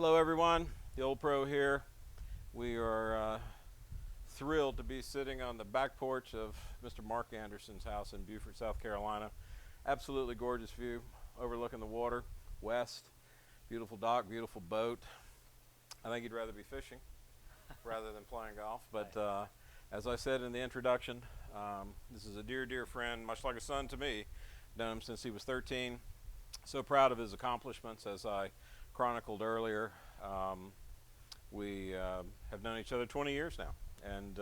Hello, everyone. The Old Pro here. We are thrilled to be sitting on the back porch of Mr. Mark Anderson's house in Beaufort, South Carolina. Absolutely gorgeous view overlooking the water, west. Beautiful dock, beautiful boat. I think you'd rather be fishing rather than playing golf. But as I said in the introduction, this is a dear, dear friend, much like a son to me. Known him since he was 13. So proud of his accomplishments, as I chronicled earlier. We have known each other 20 years now, and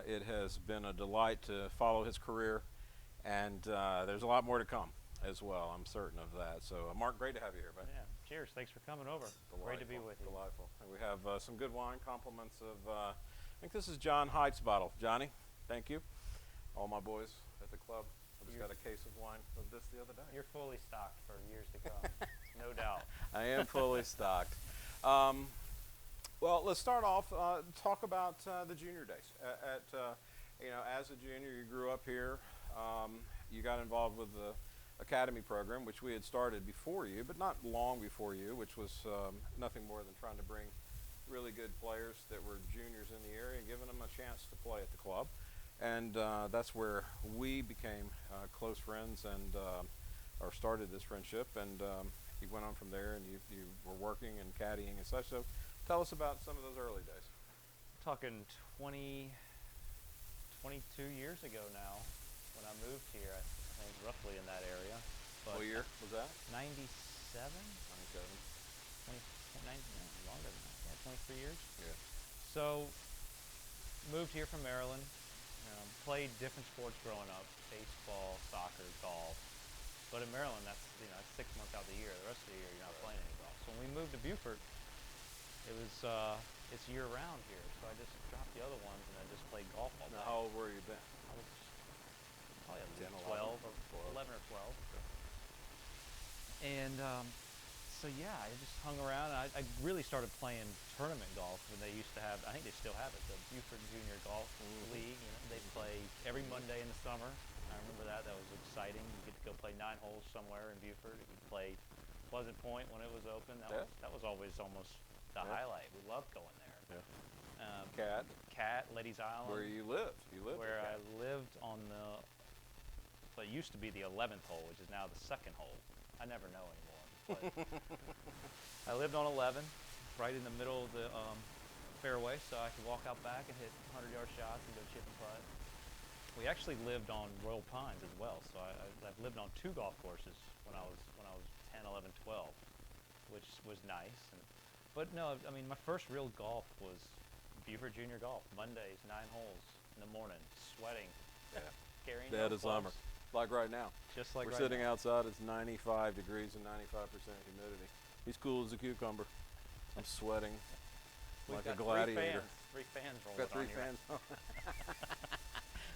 it has been a delight to follow his career, and there's a lot more to come as well. I'm certain of that. So, Mark, great to have you here, man. Yeah, cheers. Thanks for coming over. Great to be with you. Delightful. And we have some good wine, compliments of, I think this is John Hyde's bottle. Johnny, thank you. All my boys at the club. I just got a case of wine of this the other day. You're fully stocked for years to come, no doubt. I am fully stocked. Well, let's start off, talk about the junior days. As a junior, you grew up here. You got involved with the academy program, which we had started before you, but not long before you, which was nothing more than trying to bring really good players that were juniors in the area and giving them a chance to play at the club. And that's where we became close friends and or started this friendship. And you went on from there, and you were working and caddying and such. So tell us about some of those early days. Talking 22 years ago now, when I moved here, I think roughly in that area. But what year was that? 97? 97. 90, longer than that. Yeah, 23 years. Yeah. So, moved here from Maryland. Played different sports growing up: baseball, soccer, golf. But in Maryland, that's 6 months out of the year. The rest of the year, you're not playing any golf. So when we moved to Beaufort, it's year round here. So I just dropped the other ones and I just played golf all day. Now, how old were you then? I was probably 10, 12 11, or 11 or 12. Okay. And so yeah, I just hung around. And I really started playing tournament golf when they used to have. I think they still have it, the Beaufort Junior Golf League. They play every Monday in the summer. I remember that. That was exciting. You get to go play 9 holes somewhere in Beaufort. You could play Pleasant Point when it was open. That was always almost the highlight. We loved going there. Yeah. Cat, Ladies Island. Where you lived. You lived Where at I lived on it used to be the 11th hole, which is now the 2nd hole. I never know anymore. But I lived on 11, right in the middle of the fairway, so I could walk out back and hit 100-yard shots and go chip and putt. We actually lived on Royal Pines as well, so I've lived on 2 golf courses when I was 10, 11, 12, which was nice. But no, I mean, my first real golf was Beaufort Junior Golf. Mondays, 9 holes in the morning, sweating, carrying Dead no as clubs. summer. Like right now. Just like We're right sitting now. outside, it's 95 degrees and 95% humidity. He's cool as a cucumber. I'm sweating We've like a got gladiator. 3 fans rolling Got 3 on here. fans.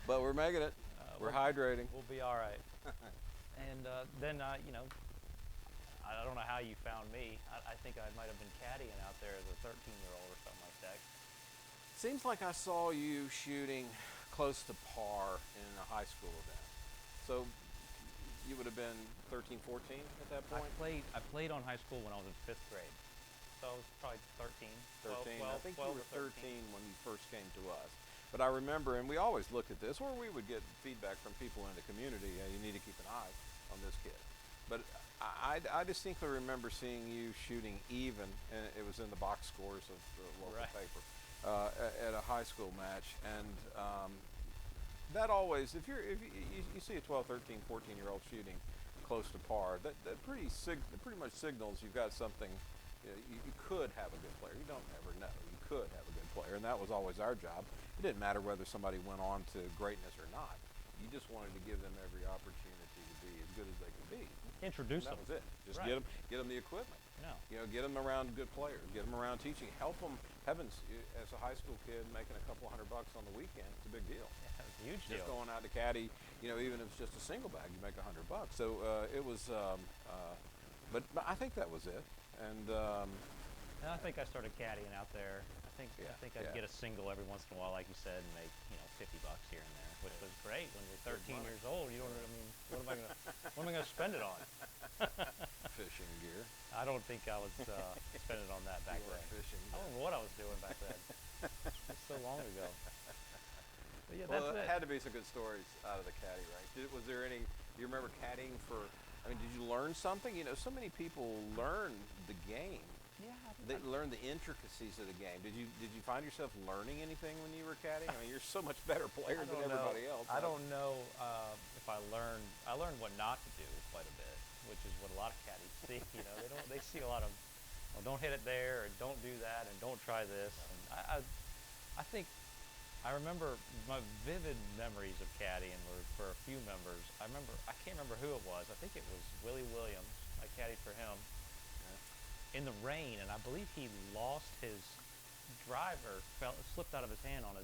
But we're making it. We're hydrating. We'll be all right. And then, I don't know how you found me. I think I might have been caddying out there as a 13-year-old or something like that. Seems like I saw you shooting close to par in a high school event. So you would have been 13, 14 at that point? I played on high school when I was in 5th grade. So I was probably 13. 13. 12, I think 12 you were or 13 when you first came to us. But I remember, and we always looked at this, or we would get feedback from people in the community, you need to keep an eye on this kid. But I distinctly remember seeing you shooting even, and it was in the box scores of the local paper, at a high school match. And that always, if you see a 12, 13, 14-year-old shooting close to par, that pretty much signals you've got something. You could have a good player. You don't ever know. You could have a good player, and that was always our job. It didn't matter whether somebody went on to greatness or not. You just wanted to give them every opportunity to be as good as they could be. Introduce them. That was it. Just get them the equipment. No. Get them around good players. Get them around teaching. Help them. Heavens, as a high school kid, making a couple $100 on the weekend, it's a big deal. Yeah, it's a huge deal. Just going out to caddy, even if it's just a single bag, you make $100. So it was, but I think that was it. And I think I started caddying out there. I think I'd get a single every once in a while, like you said, and make $50 here and there, which was great when you're 13 years old. You don't. I mean, what am I gonna spend it on? Fishing gear. I don't think I was spending on that back You weren't then. fishing. I don't know what I was doing back then. It's so long ago. But yeah, Well, that's it it. had to be some good stories out of the caddy rank. Was there any? Do you remember caddying for? I mean, did you learn something? You know, so many people learn the game. Yeah, They learn the intricacies of the game. Did you find yourself learning anything when you were caddying? I mean, you're so much better player I than don't know. everybody else. I don't know if I learned. I learned what not to do quite a bit, which is what a lot of caddies see. You know, they see a lot of, well, don't hit it there, and don't do that, and don't try this. And I think I remember my vivid memories of caddying were for a few members. I can't remember who it was. I think it was Willie Williams. I caddied for him in the rain, and I believe he lost his driver, slipped out of his hand on his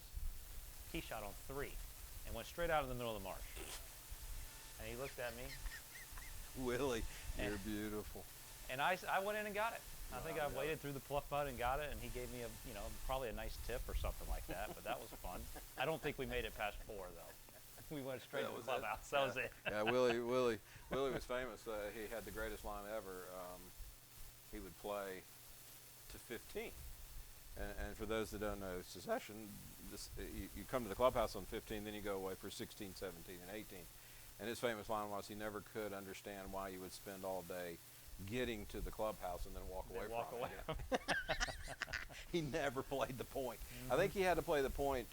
tee shot on 3, and went straight out in the middle of the marsh. And he looked at me, Willie, And- you're beautiful. and I went in and got it. I think I Wow, yeah. waded through the pluff mud and got it, and he gave me probably a nice tip or something like that. But that was fun. I don't think we made it past 4 though. We went straight That to the was it. clubhouse. That was it. Yeah, Willie was famous. He had the greatest line ever. He would play to 15. And for those that don't know secession, you come to the clubhouse on 15, then you go away for 16, 17, and 18. And his famous line was he never could understand why you would spend all day getting to the clubhouse and then walk away from it. He never played the point. I think he had to play the point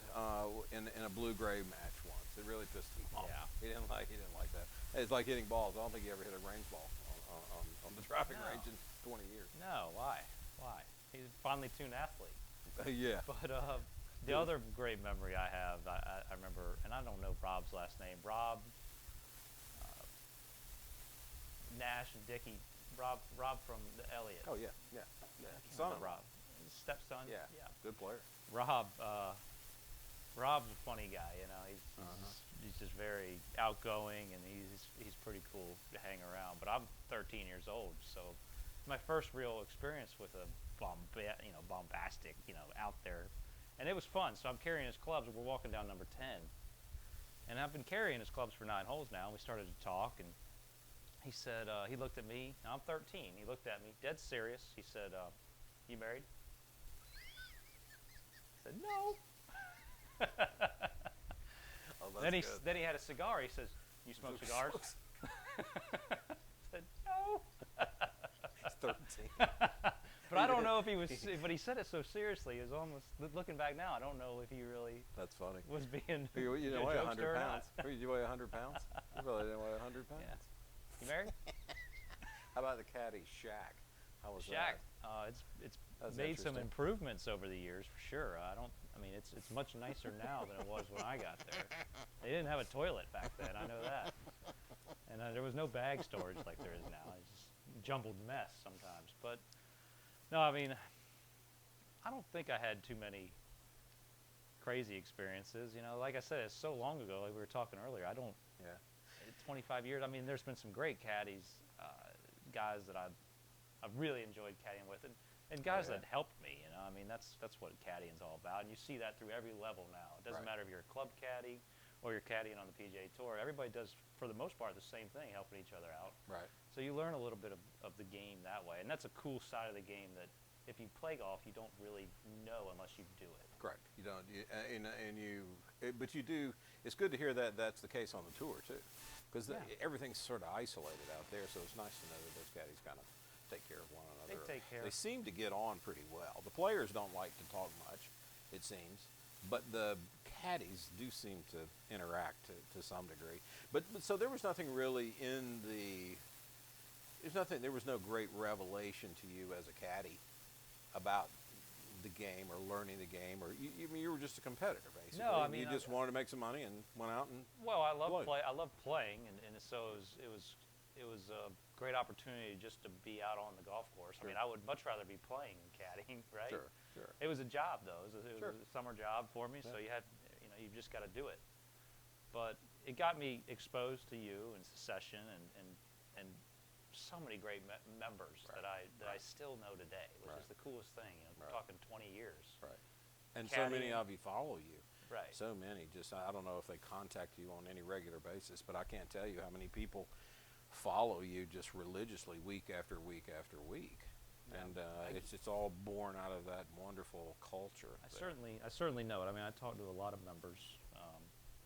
in a blue-gray match once. It really pissed him off. Yeah. He didn't like that. It's like hitting balls. I don't think he ever hit a range ball on the driving No. range in 20 years. No, why? He's a finely tuned athlete. Yeah. But the other great memory I have, I remember, and I don't know Rob's last name. Rob Nash and Dickey. Rob from the Elliott. Oh yeah. Yeah. I can't Son remember of Rob. His stepson. Yeah. Good player. Rob's a funny guy. You know, he's just very outgoing, and he's pretty cool to hang around. But I'm 13 years old, so my first real experience with a bombastic, out there, and it was fun. So I'm carrying his clubs. We're walking down number 10, and I've been carrying his clubs for 9 holes now. And we started to talk, and he said, he looked at me. Now I'm 13. He looked at me, dead serious. He said, "You married?" I said, "No." Oh, that's good. Then he had a cigar. He says, "You smoke cigars?" I said, "No." He's 13. But I don't know if he was. But he said it so seriously. It was almost, looking back now, I don't know if he really That's funny. was being. You didn't a weigh jokester 100 or pounds. not. Did you weigh 100 pounds? You probably didn't weigh 100 pounds. Yeah. You married? How about the caddy Shaq? How was Shaq. that? It's That's made some interesting. improvements over the years for sure. It's much nicer now than it was when I got there. They didn't have a toilet back then. I know that. And there was no bag storage like there is now. It's just jumbled mess sometimes. But no, I don't think I had too many crazy experiences. Like I said, it's so long ago. Like we were talking earlier. I don't. Yeah. 25 years. There's been some great caddies, guys that I've really enjoyed caddying with, and guys yeah. that helped me. That's what caddying's all about, and you see that through every level now. It doesn't Right. matter if you're a club caddy or you're caddying on the PGA Tour. Everybody does, for the most part, the same thing, helping each other out. Right. So you learn a little bit of the game that way, and that's a cool side of the game that if you play golf, you don't really know unless you do it. Correct. You don't. But you do. It's good to hear that that's the case on the tour too, because Yeah. everything's sort of isolated out there. So it's nice to know that those caddies kind of take care of one another. They take care. They seem to get on pretty well. The players don't like to talk much, it seems, but the caddies do seem to interact to some degree. But so there was nothing really in the. There was no great revelation to you as a caddy about the game or learning the game, or you were just a competitor basically. No, I and you mean, just wanted to make some money and went out and. Well, I love Played. I love playing, and so it was a great opportunity just to be out on the golf course. Sure. I would much rather be playing than caddying, right? Sure. It was a job though. It was Sure. a summer job for me, so Yeah. you just got to do it. But it got me exposed to you and Secession and so many great members Right. that I still know today, which Right. is the coolest thing. We're Right. talking 20 years. Right. And so many Caddying. of you follow you. Right. So many. Just I don't know if they contact you on any regular basis, but I can't tell you how many people follow you just religiously week after week after week. Yeah. And it's all born out of that wonderful culture. I certainly know it. I mean, I talk to a lot of members,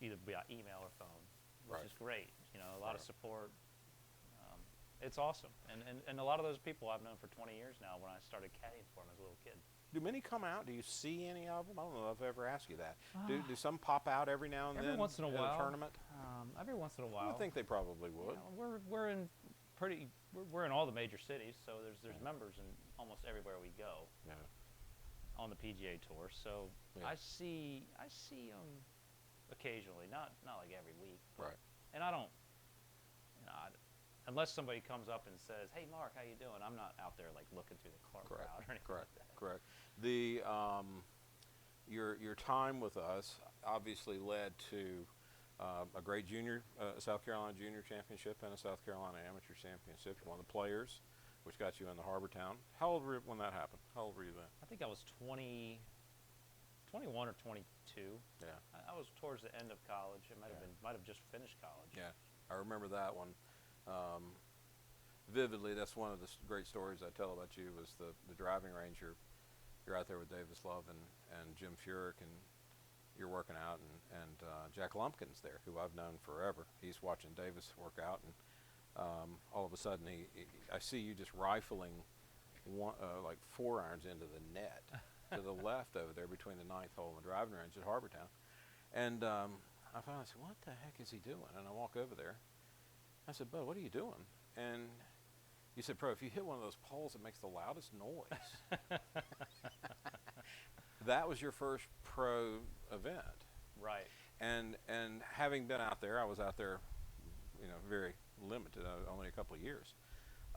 either via email or phone, which Right. is great. You know, a lot of Right. support. It's awesome. And a lot of those people I've known for 20 years now when I started caddying for them as a little kid. Do many come out? Do you see any of them? I don't know if I've ever asked you that. Do some pop out every now and Every then once in a at while. a tournament? Every once in a I while. would think they probably would. You know, we're in all the major cities, so there's members in almost everywhere we go Yeah. on the PGA tour. So Yeah. I see them occasionally, not like every week. Right. And I don't, you know, unless somebody comes up and says, "Hey, Mark, how you doing?" I'm not out there like looking through the crowd Correct. or anything Correct. like that. Correct. The your time with us obviously led to a great junior South Carolina Junior Championship and a South Carolina Amateur Championship. You won the Players, which got you in the Harbortown. How old were you when that happened? How old were you then? I think I was 21 or 22. Yeah. I was towards the end of college. It might have just finished college. Yeah, I remember that one vividly. That's one of the great stories I tell about you was the driving range. You're out there with Davis Love and Jim Furyk, and you're working out, and Jack Lumpkin's there, who I've known forever. He's watching Davis work out, and all of a sudden I see you just rifling like 4 irons into the net to the left over there between the 9th hole and the driving range at Harbortown. And I finally said, "What the heck is he doing?" And I walk over there. I said, "Bud, what are you doing?" And you said, "Pro, if you hit one of those poles, it makes the loudest noise." That was your first pro event. Right. And having been out there, I was out there, very limited, only a couple of years.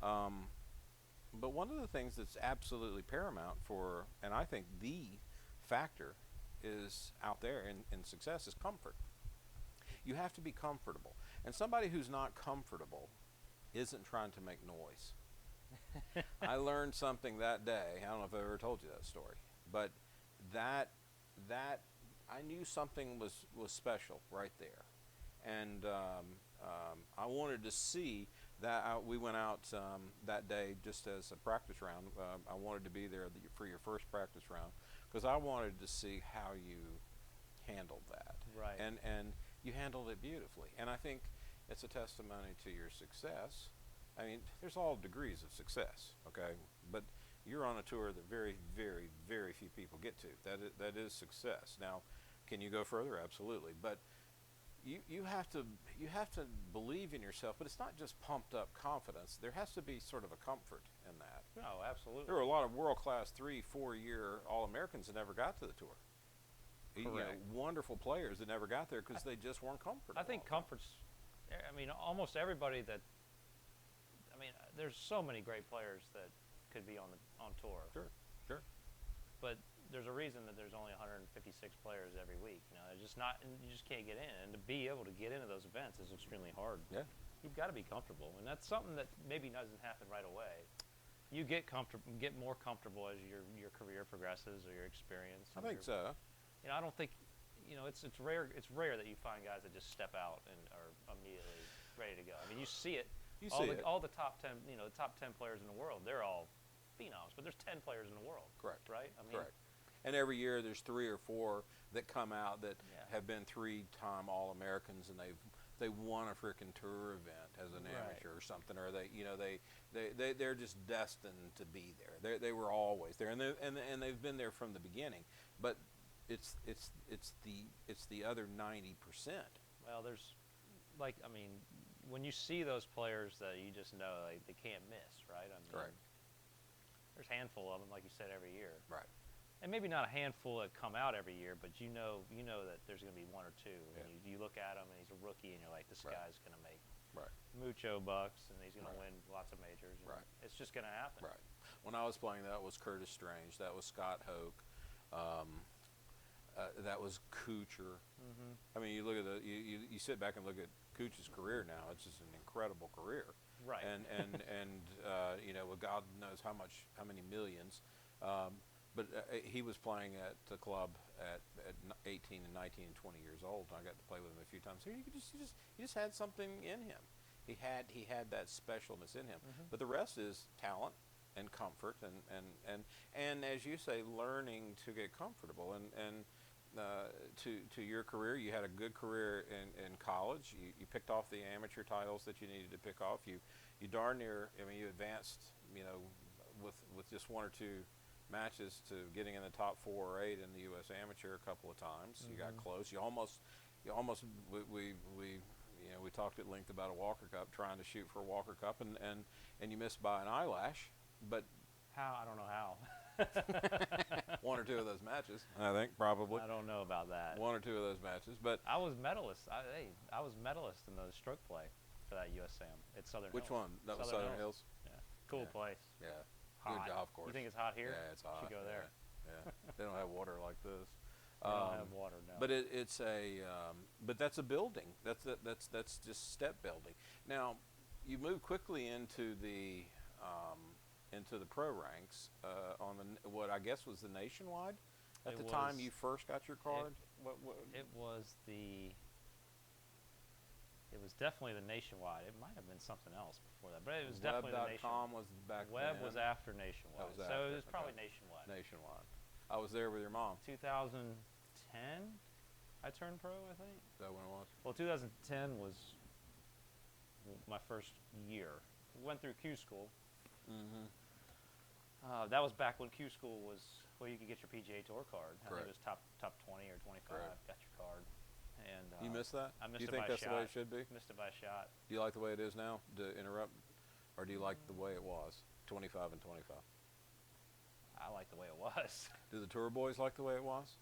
But one of the things that's absolutely paramount for, and I think the factor is out there in success, is comfort. You have to be comfortable. And somebody who's not comfortable isn't trying to make noise. I learned something that day. I don't know if I ever told you that story, but that I knew something was special right there. And I wanted to see that. We went out that day just as a practice round. I wanted to be there for your first practice round because I wanted to see how you handled that. Right. And you handled it beautifully. And I think it's a testimony to your success. I mean, there's all degrees of success, okay? But you're on a tour that very, very, very few people get to. That is success. Now, can you go further? Absolutely. But you have to believe in yourself. But it's not just pumped up confidence. There has to be sort of a comfort in that. No, absolutely. There were a lot of world-class 3-4 year All-Americans that never got to the tour. Correct. Wonderful players that never got there because they just weren't comfortable. I think comfort's. I mean, almost everybody that. I mean, there's so many great players that could be on tour. Sure. But there's a reason that there's only 156 players every week. You know, it's just not. You just can't get in, and to be able to get into those events is extremely hard. Yeah. You've got to be comfortable, and that's something that maybe doesn't happen right away. You get more comfortable as your career progresses or your experience. I think so. You know, I don't think. You know, it's rare. It's rare that you find guys that just step out and are immediately ready to go. I mean, you see it. All the top 10, the top 10 players in the world, they're all phenoms, but there's 10 players in the world. Correct. Right? I mean, Correct. And every year there's 3 or 4 that come out that have been 3-time All-Americans, and they won a frickin' tour event as an amateur or something, or they're just destined to be there. They were always there, and they've been there from the beginning. But it's the other 90%. Well, there's when you see those players that you just know they can't miss, right? I mean, Correct. There's a handful of them, like you said, every year. Right. And maybe not a handful that come out every year, but you know that there's going to be 1 or 2. Yeah. And you look at him and he's a rookie, and you're like, this guy's going to make mucho bucks, and he's going to win lots of majors. And it's just going to happen. Right. When I was playing, that was Curtis Strange. That was Scott Hoke. That was Kuchar. Mm-hmm. I mean, you look at you sit back and look at Kuchar's career now. It's just an incredible career. Right. And well, God knows how many millions. But he was playing at the club at 18 and 19 and 20 years old. And I got to play with him a few times. He just had something in him. he had that specialness in him. Mhm. But the rest is talent and comfort and as you say, learning to get comfortable to your career. You had a good career in college. You picked off the amateur titles that you needed to pick off. You darn near, I mean, you advanced, with just one or two matches to getting in the top 4 or 8 in the U.S. Amateur a couple of times. You got close. You almost we talked at length about a Walker Cup, trying to shoot for a Walker Cup, and you missed by an eyelash. But How? I don't know how. one or two of those matches, I think, probably. I don't know about that. One or two of those matches, but I was medalist. I was medalist in the stroke play for that USAM at Southern which Hills. one? That was Southern Hills. Yeah, cool Yeah. place. Yeah, Hot. good golf course. You think it's hot here? Yeah, it's hot. Should go there. Yeah, they don't have water like this. They don't have water now. But it's a but that's a building. That's just step building. Now, you move quickly into the pro ranks on what I guess was the nationwide at the time you first got your card. It was definitely the nationwide. It might have been something else before that, but it was definitely the nationwide. Web.com was back Web then. was after nationwide, That was so after, it was probably okay. nationwide. Nationwide. I was there with your mom. 2010, I turned pro, I think. Is that when it was? Well, 2010 was my first year. We went through Q school. Mm-hmm. That was back when Q school was where you could get your PGA Tour card. I think Correct. it was top 20 or 25. Correct. Got your card. And You missed that? I missed Do you it think by a that's the way shot. it should be? Missed it by a shot. Do you like the way it is now? To interrupt, or do you like the way it was? 25 and 25. I like the way it was. Do the tour boys like the way it was?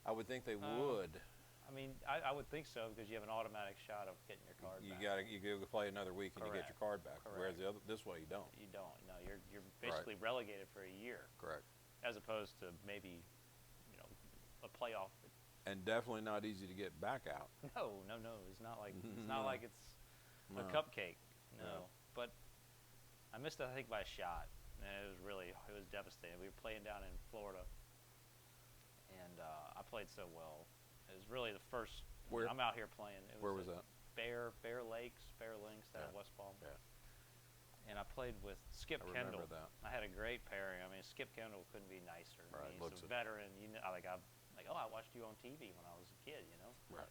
I would think they would. I mean, I would think so because you have an automatic shot of getting your card back. You go play another week and you get your card back. Whereas this way you don't. You don't. No, you're basically relegated for a year. Correct. As opposed to maybe, a playoff. And definitely not easy to get back out. No. It's not like it's No. a cupcake. No. No. But I missed it, I think, by a shot. And it was devastating. We were playing down in Florida, and I played so well. It was really the first. Where? I'm out here playing. Where was that? Bear Links down in West Palm. Yeah. And I played with Skip I Kendall. remember that. I had a great pairing. I mean, Skip Kendall couldn't be nicer. Right, He's looks a it. veteran. I watched you on TV when I was a kid. Right.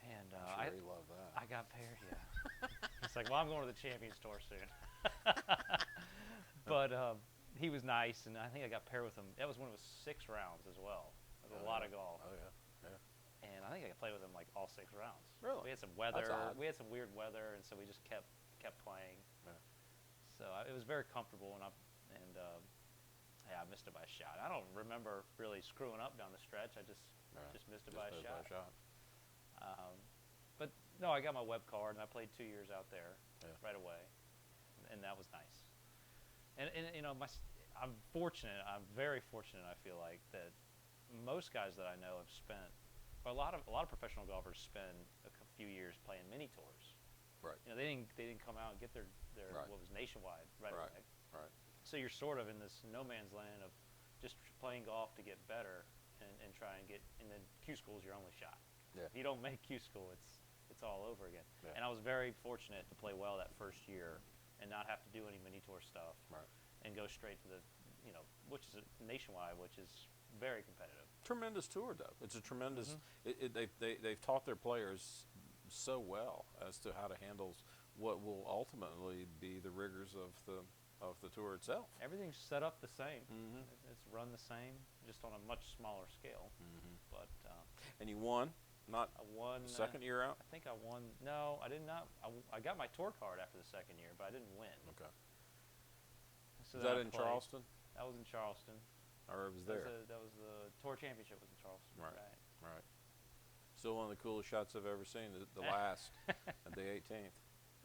And I'm sure he loved that. I got paired. Yeah. He's like, well, I'm going to the Champions Tour soon. But he was nice, and I think I got paired with him. That was when it was 6 rounds as well. It was a lot of golf. Oh yeah. And I think I played with him like all 6 rounds. Really? We had some weather. That's odd. We had some weird weather, and so we just kept playing. Yeah. So it was very comfortable, and I missed it by a shot. I don't remember really screwing up down the stretch. I just missed it by a shot. But no, I got my web card, and I played 2 years out there right away, and that was nice. And I'm fortunate. I'm very fortunate. I feel like that most guys that I know have spent. But a lot of professional golfers spend a few years playing mini tours. Right. They didn't come out and get their Right. what was nationwide right Right. away. Right. So you're sort of in this no man's land of just playing golf to get better and try and get. And then Q school is your only shot. Yeah. If you don't make Q school, it's all over again. Yeah. And I was very fortunate to play well that first year and not have to do any mini tour stuff. Right. And go straight to the, which is nationwide, which is very competitive. Tremendous tour, though. It's a tremendous. Mm-hmm. They've taught their players so well as to how to handle what will ultimately be the rigors of the tour itself. Everything's set up the same. Mm-hmm. It's run the same, just on a much smaller scale. Mm-hmm. But And you won, not I won. second year out. I think I won. No, I did not. I got my tour card after the second year, but I didn't win. Okay. So Is then that I in played. Charleston, That was in Charleston. or it was there? That was the tour championship was in Charleston. Right. Right. Still one of the coolest shots I've ever seen. The last at the 18th,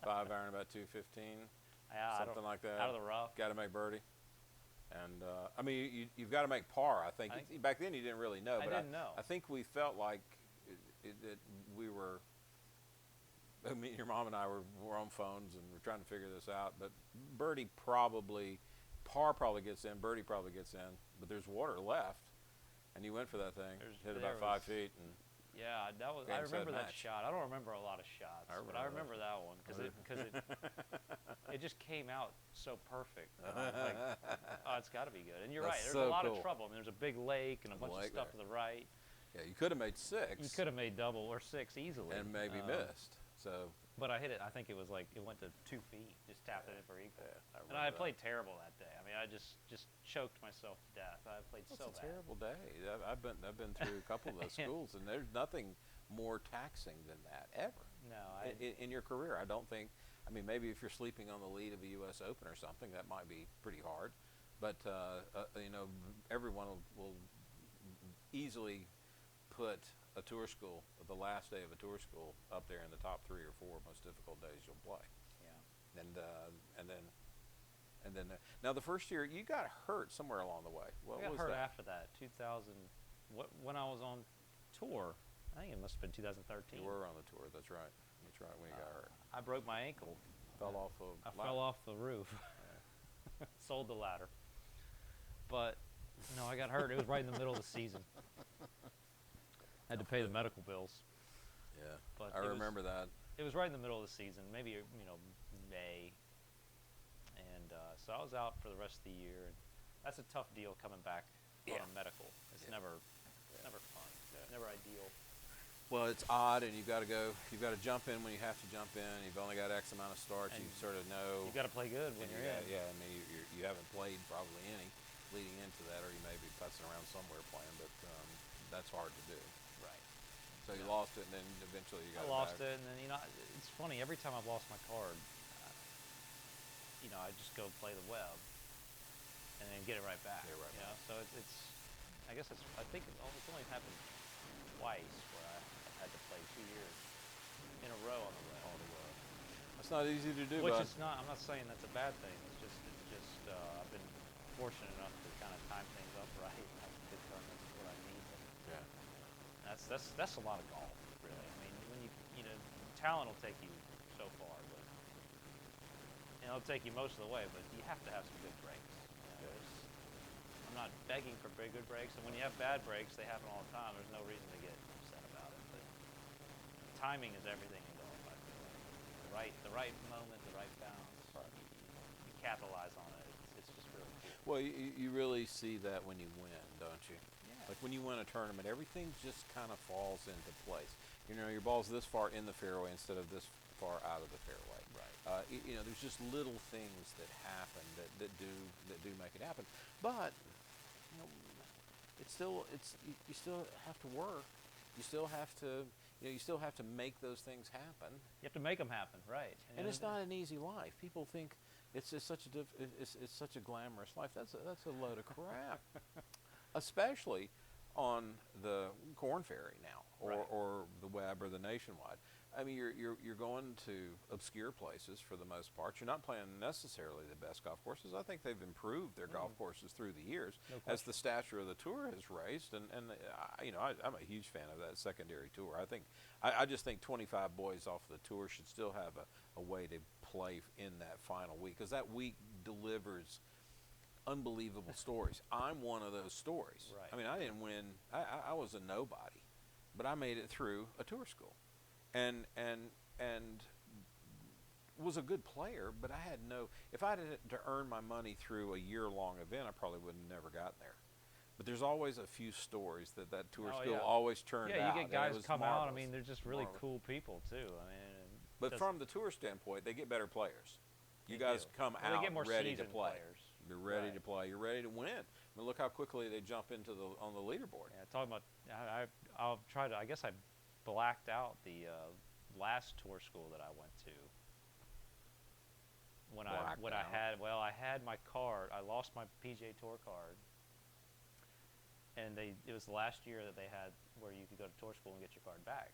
5-iron about 215, Yeah, something like that. out of the rough. Got to make birdie. And I mean, you've got to make par. I think back then you didn't really know, I but didn't know. I think we felt like that we were. I mean, your mom and I were on phones and we're trying to figure this out. But birdie par probably gets in, birdie probably gets in, but there's water left, and you went for that thing, hit about 5 feet, and Yeah, that was. Game, I set, remember that match. shot. I don't remember a lot of shots, but I remember that one because it just came out so perfect. And I was like, oh, it's got to be good. And you're That's right. There's so a lot cool. of trouble. I mean, there's a big lake and a bunch of Lake stuff there. to the right. Yeah, you could have made 6. You could have made double or 6 easily. and maybe missed. So But I hit it. I think it was like it went to 2 feet. Just tapped it in for equal. yeah, And I remember played terrible that day. I mean, I just choked myself to death. I played It's so a bad. terrible day. I've been through a couple of those schools, and there's nothing more taxing than that ever. No, In your career, I don't think. I mean, maybe if you're sleeping on the lead of a U.S. Open or something, that might be pretty hard. But everyone will easily put a tour school, the last day of a tour school, up there in the top 3 or 4 most difficult days you'll play. yeah. And then now the first year you got hurt somewhere along the way. What I got was hurt that? after that. 2000. When I was on tour, I think it must have been 2013. You were on the tour. That's right. That's right. When you got hurt, I broke my ankle. fell off of. I fell off the roof. Sold the ladder. But no, I got hurt. It was right in the middle of the season. Had to pay the medical bills. Yeah, But I remember that. It was right in the middle of the season, maybe May. And so I was out for the rest of the year. And that's a tough deal coming back on a medical. It's never fun. Never ideal. Well, it's odd, and you've got to jump in when you have to jump in. You've only got X amount of starts. And You sort of know. You got to play good when you're in. Yeah, I mean, you haven't played probably any leading into that, or you may be putzing around somewhere playing, but that's hard to do. Right. So you lost it, and then eventually you got I lost back. it, and then it's funny. Every time I've lost my card, I just go play the web, and then get it right back. Get it right back. So it's I guess I think it's only happened twice where I've had to play 2 years in a row on the web. That's not easy to do, Which bud. is not. I'm not saying that's a bad thing. It's just I've been fortunate enough to kind of time things up right. And have a good tournaments what I need. Yeah. That's a lot of golf, really. I mean, when talent will take you so far, but it'll take you most of the way. But you have to have some good breaks. I'm not begging for very good breaks, and when you have bad breaks, they happen all the time. There's no reason to get upset about it. But timing is everything in golf. I feel like the right moment, the right bounce. You capitalize on it. It's just really cool. Well, you really see that when you win, don't you? Yeah. Like when you win a tournament, everything just kind of falls into place. Your ball's this far in the fairway instead of this far out of the fairway. Right. There's just little things that happen that do make it happen. But you still have to work. You still have to make those things happen. You have to make them happen, right? And it's not an easy life. People think it's such a glamorous life. That's a load of crap. Especially on the Corn Ferry now, or the Web or the Nationwide. I mean, you're going to obscure places for the most part. You're not playing necessarily the best golf courses. I think they've improved their golf courses through the years as the stature of the tour has raised. And I'm a huge fan of that secondary tour. I just think 25 boys off the tour should still have a way to play in that final week, because that week delivers unbelievable stories. I'm one of those stories. Right. I mean, I didn't win. I was a nobody, but I made it through a tour school. And was a good player, but I had if I had to earn my money through a year-long event, I probably would have never gotten there. But there's always a few stories that tour school always turned out. Yeah, you get guys come out. I marvelous. mean, they're just really cool people too. I mean, But from the tour standpoint, they get better players. You They guys do. come Well, out they get more ready to seasoned play. players. You're ready Right. to play. You're ready to win. I mean, look how quickly they jump into on the leaderboard. Yeah, talking about, I'll try to. I guess I blacked out the last tour school that I went to. I had my card. I lost my PGA Tour card, and it was the last year that they had where you could go to tour school and get your card back.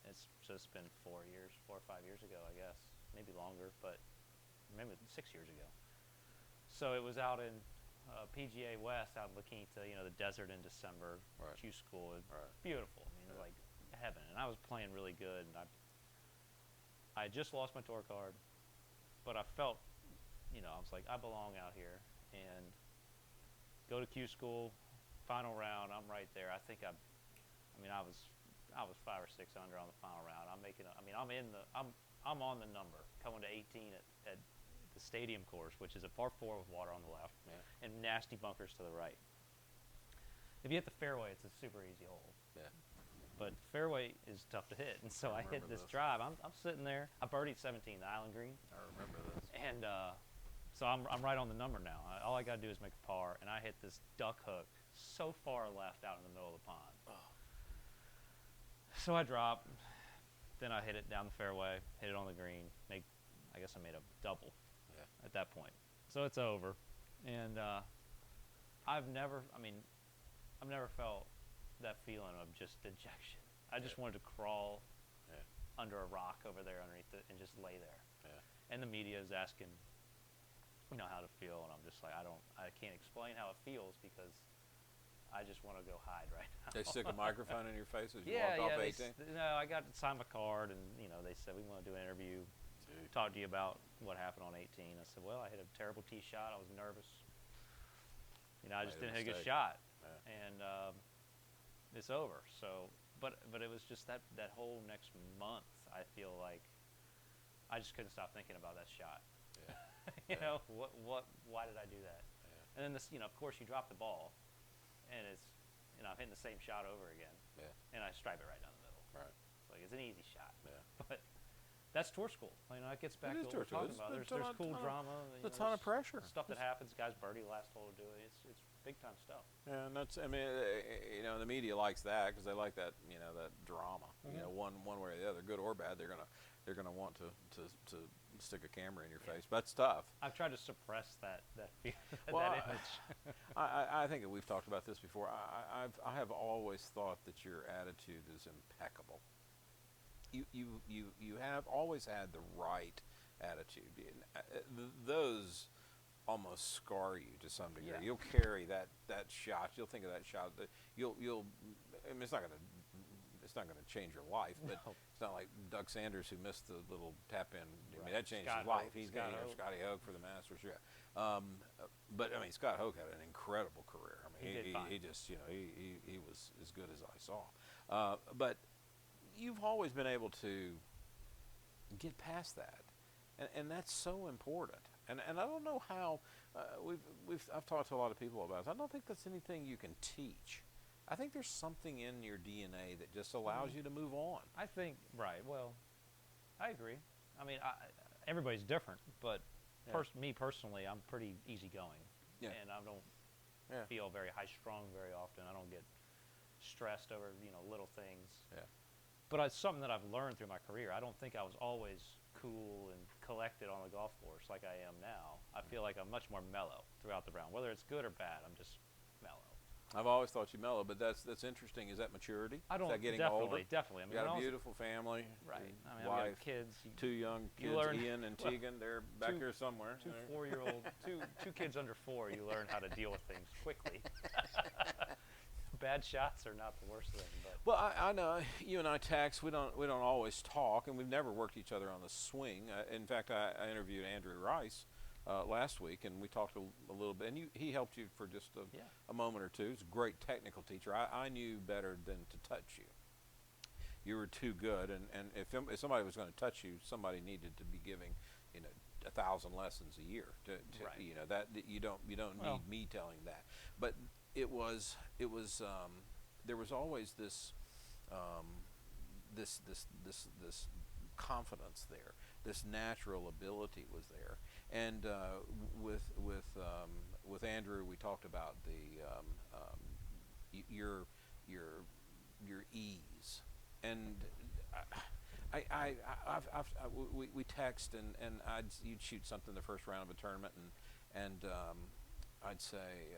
It's been 4 or 5 years ago, I guess, maybe longer, but maybe 6 years ago. So it was out in PGA West, out in La Quinta, the desert in December. Right. Q school, Right. beautiful. I mean, it was like heaven, and I was playing really good, and I had just lost my tour card, but I felt, I was like, I belong out here, and go to Q school, final round, I'm right there. I was I was 5 or 6 under on the final round. I'm making. I mean, I'm on the number coming to 18 at the stadium course, which is a par 4 with water on the left and nasty bunkers to the right. If you hit the fairway, it's a super easy hole. Yeah. But fairway is tough to hit, and so I hit this drive. I'm sitting there. I birdied 17, the island green. I remember this. And so I'm right on the number now. All I got to do is make a par, and I hit this duck hook so far left out in the middle of the pond. Oh. So I drop. Then I hit it down the fairway, hit it on the green. I guess I made a double at that point. So it's over. And I've never felt that feeling of just dejection. I just wanted to crawl under a rock over there underneath it and just lay there. Yeah. And the media is asking, how to feel, and I'm just like, I can't explain how it feels because I just want to go hide right now. They stick a microphone in your face as you walked off 18? No, I got to sign my card, and they said we want to do an interview, talk to you about what happened on 18. I said, well, I hit a terrible tee shot. I was nervous. I just didn't hit a good shot, and it's over. So, but it was just that whole next month. I feel like I just couldn't stop thinking about that shot. Yeah. Why did I do that? Yeah. And then this, of course, you drop the ball, and it's, I'm hitting the same shot over again, and I stripe it right down the middle. Right. It's an easy shot. Yeah. But that's tour school. It gets back to what we're talking about. There's cool drama. There's a ton of pressure. Stuff that happens. Guys birdie last hole to do it. It's big time stuff. Yeah, and that's. I mean, the media likes that because they like that. That drama. Mm-hmm. One way or the other, good or bad, they're gonna want to stick a camera in your face. But that's tough. I've tried to suppress that image. I think that we've talked about this before. I have always thought that your attitude is impeccable. You have always had the right attitude. Those almost scar you to some degree. Yeah. You'll carry that shot. You'll think of that shot. You'll. I mean, it's not gonna change your life, but it's not like Doug Sanders who missed the little tap in. I mean, that changed his life. He's got Scotty Hogue for the Masters. Yeah. But I mean, Scott Hogue had an incredible career. I mean, he just he was as good as I saw. But you've always been able to get past that, and that's so important. And I don't know how I've talked to a lot of people about it. I don't think that's anything you can teach. I think there's something in your DNA that just allows you to move on. I think right. Well, I agree. I mean, everybody's different, but me personally, I'm pretty easygoing, and I don't feel very high-strung very often. I don't get stressed over little things. Yeah. But it's something that I've learned through my career. I don't think I was always cool and collected on the golf course like I am now. I feel like I'm much more mellow throughout the round. Whether it's good or bad, I'm just mellow. I've always thought you mellow, but that's interesting. Is that maturity? I don't. Is that getting definitely, older? Definitely. I mean, you got a beautiful family. Right. I mean, wife, I've got kids. 2 young kids, Ian and Tegan. They're back here somewhere. Two 4-year-old, two kids under 4. You learn how to deal with things quickly. Bad shots are not the worst thing. But. Well, I know you and I, Tax. We don't always talk, and we've never worked each other on the swing. In fact, I interviewed Andrew Rice last week, and we talked a little bit. And he helped you for just a moment or two. He's a great technical teacher. I knew better than to touch you. You were too good, and if somebody was going to touch you, somebody needed to be giving 1,000 lessons a year. Right. That you don't need me telling that, but. It was there was always this confidence there. This natural ability was there, and with Andrew, we talked about your ease, and we text, and you'd shoot something the first round of a tournament, and I'd say,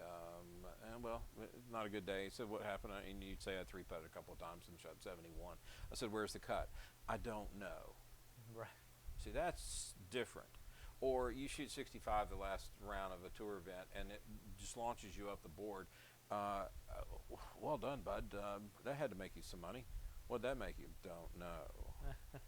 well, not a good day. He said, what happened? And you'd say I 3-putted a couple of times and shot 71. I said, where's the cut? I don't know. Right. See, that's different. Or you shoot 65 the last round of a tour event, and it just launches you up the board. Well done, bud. That had to make you some money. What'd that make you? Don't know.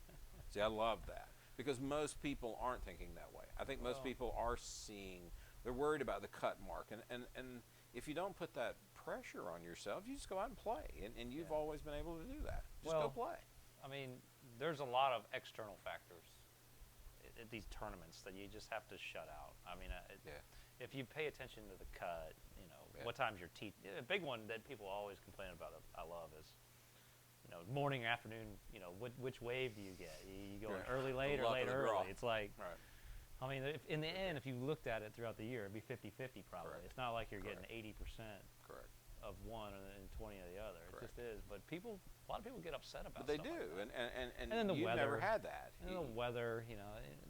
See, I love that. Because most people aren't thinking that way. I think most people are seeing They're worried about the cut mark, and if you don't put that pressure on yourself, you just go out and play, and you've Yeah. always been able to do that. Just Well, go play. I mean, there's a lot of external factors at these tournaments that you just have to shut out. I mean, Yeah. if you pay attention to the cut, Yeah. what time's your tee. A big one that people always complain about that I love is, morning or afternoon, which wave do you get? You going Yeah. early, The late, or luck late, of the draw. early? It's like, Right. I mean, in the end, if you looked at it throughout the year, it'd be 50-50 probably. Correct. It's not like you're Correct. getting 80% Correct. of one and 20 of the other. Correct. It just is. But a lot of people get upset about But they stuff do, like that. and then the you've never weather. had that. And the weather,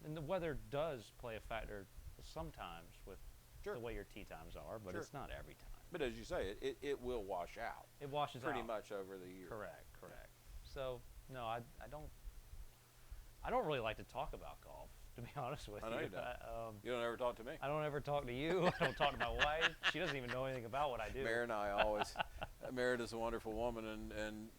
and the weather does play a factor sometimes with Sure. the way your tee times are, but Sure. it's not every time. But as you say, it will wash out It washes pretty out. much over the year. Correct. So no, I don't really like to talk about golf, to be honest with I you. know you don't. You don't ever talk to me. I don't ever talk to you. I don't talk to my wife. She doesn't even know anything about what I do. Mary and I always. Meredith's a wonderful woman, and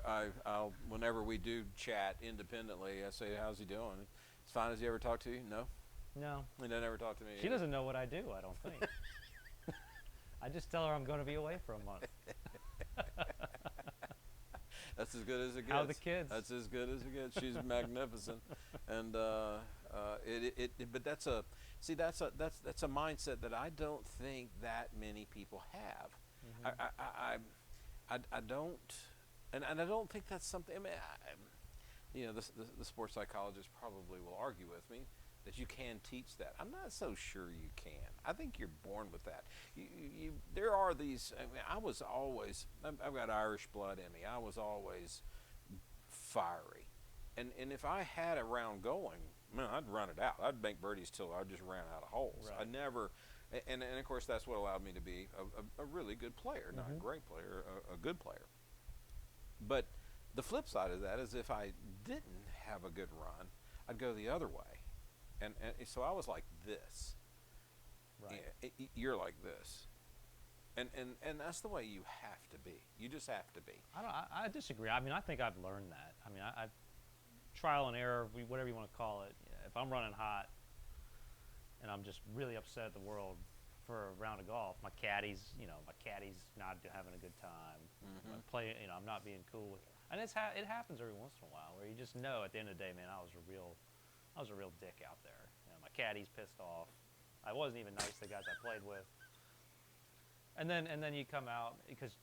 I'll whenever we do chat independently, I say, "How's he doing? As fine as he ever talked to you?" No, No, he doesn't ever talk to me. she either. doesn't know what I do. I don't think. I just tell her I'm going to be away for a month. That's as good as it gets. How are the kids? That's as good as it gets. She's magnificent, and but that's a mindset that I don't think that many people have. Mhm. I don't, and I don't think that's something. I mean, the sports psychologist probably will argue with me that you can teach that. I'm not so sure you can. I think you're born with that. There are these. I mean, I was always. I've got Irish blood in me. I was always fiery, and if I had a round going, man, I'd run it out. I'd make birdies till I just ran out of holes. Right. I never. And of course, that's what allowed me to be a really good player, not a Mhm. great player, a good player. But the flip side of that is if I didn't have a good run, I'd go the other way. And so I was like this. Right. You're like this. And that's the way you have to be. You just have to be. I disagree. I mean, I think I've learned that. I mean, I've trial and error, whatever you want to call it. If I'm running hot and I'm just really upset at the world for a round of golf, my caddy's not having a good time. Mhm. I'm not being cool with it. And it happens every once in a while where you just know at the end of the day, man, I was a real dick out there. My caddy's pissed off. I wasn't even nice to the guys I played with. And then you come out because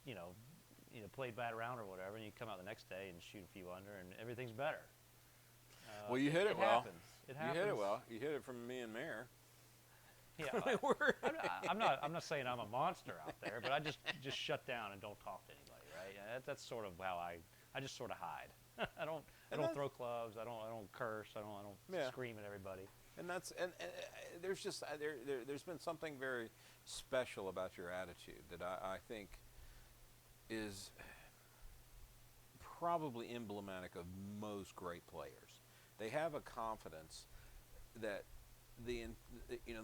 played bad round or whatever, and you come out the next day and shoot a few under, and everything's better. Well, you hit it well. Happens. It You happens. hit it well. You hit it from me and Mayor. Yeah, We're- I'm not saying I'm a monster out there, but I just shut down and don't talk to anybody, right? That's sort of how I just sort of hide. I don't throw clubs. I don't curse. I don't Yeah. scream at everybody. And that's and there's just there's been something very special about your attitude that I think is probably emblematic of most great players. They have a confidence that the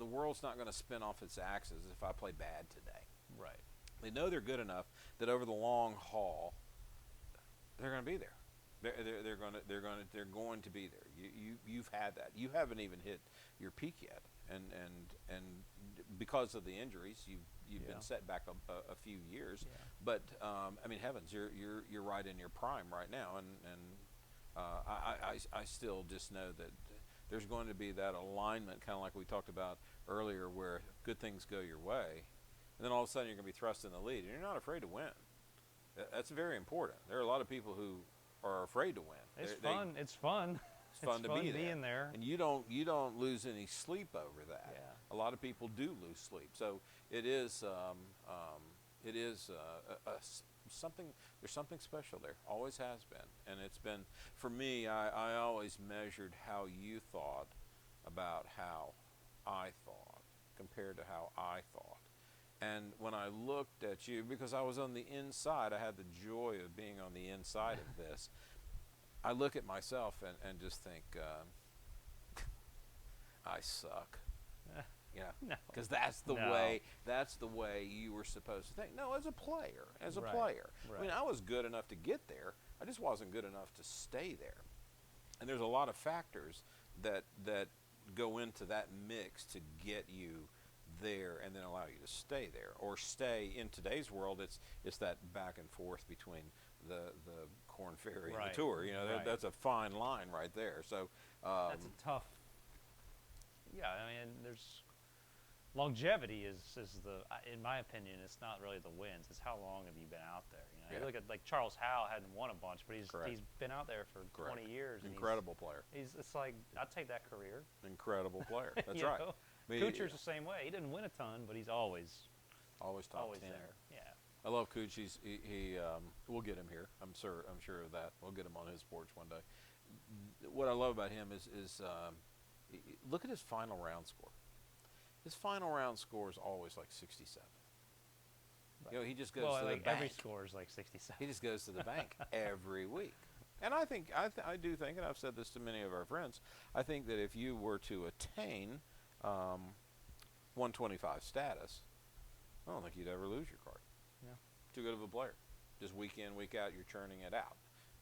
world's not going to spin off its axis if I play bad today. Right. They know they're good enough that over the long haul, they're going to be there. They're going to be there. You've had that. You haven't even hit your peak yet, and because of the injuries, you've Yeah. been set back a few years. Yeah. But I mean, heavens, you're right in your prime right now, and I still just know that there's going to be that alignment, kind of like we talked about earlier, where good things go your way, and then all of a sudden you're going to be thrust in the lead, and you're not afraid to win. That's very important. There are a lot of people who are afraid to win. It's fun. It's fun. It's fun to be there. being there. And you don't lose any sleep over that. Yeah. A lot of people do lose sleep. So it is something. There's something special there. Always has been. And it's been for me. I always measured how you thought about how I thought compared to how I thought. And when I looked at you, because I was on the inside, I had the joy of being on the inside of this. I look at myself and just think, I suck. No. Because that's the No. way you were supposed to think. No, as a player. Right. I mean, I was good enough to get there. I just wasn't good enough to stay there. And there's a lot of factors that go into that mix to get you there and then allow you to stay there, or stay in today's world. It's that back and forth between the Corn Ferry and Right. the tour. You know, Right. that's a fine line right there. So That's a tough. Yeah, I mean, there's longevity is in my opinion, it's not really the wins. It's how long have you been out there? You know, Yeah. you look at like Charles Howell hadn't won a bunch, but Correct. he's been out there for Correct. 20 years. And incredible player, It's like I'd take that career. incredible player. That's you right. know? I mean, Kuchar's the same way. He didn't win a ton, but he's always always top 10. there. Yeah. I love Cooch. We'll get him here. I'm sure of that. We'll get him on his porch one day. What I love about him is look at his final round score. His final round score is always like 67. Right. You know, he just goes Well, to like the every bank. score is like 67. He just goes to the bank every week. And I do think, and I've said this to many of our friends, I think that if you were to attain 125 status, I don't think you'd ever lose your card. Yeah. Too good of a player. Just week in, week out, you're churning it out.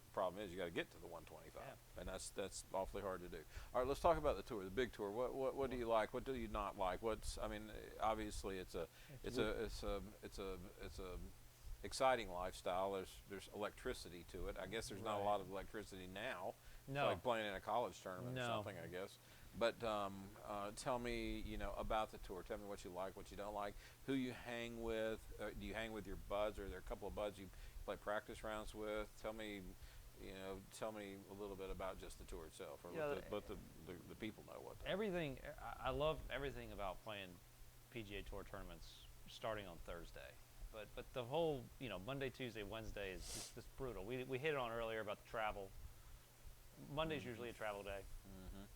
The problem is you got to get to the 125, and that's awfully hard to do. All right, let's talk about the tour, the big tour. What do you like? What do you not like? Obviously it's a exciting lifestyle. There's electricity to it. I guess there's not a lot of electricity now. No. It's like playing in a college tournament or No. something, I guess. But tell me, about the tour. Tell me what you like, what you don't like, who you hang with. Do you hang with your buds, or are there a couple of buds you play practice rounds with? Tell me a little bit about just the tour itself, or let the people know what. Everything. I love everything about playing PGA Tour tournaments starting on Thursday. But the whole, Monday, Tuesday, Wednesday is just brutal. We hit it on earlier about the travel. Monday's usually a travel day. Mm-hmm.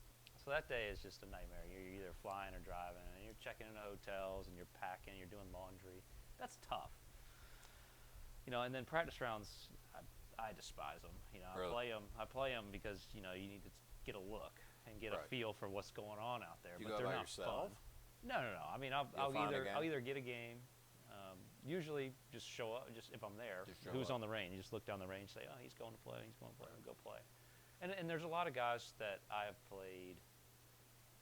So that day is just a nightmare. You're either flying or driving, and you're checking into hotels, and you're packing, you're doing laundry. That's tough. And then practice rounds, I despise them. Really? I play them because, you need to get a look and get a Right. feel for what's going on out there. You but go they're by not yourself? fun. No. I mean, I'll find a game? either get a game. Usually just show up, just if I'm there. Just show Who's up. on the range? You just look down the range, say, oh, he's going to play, and go play. And there's a lot of guys that I have played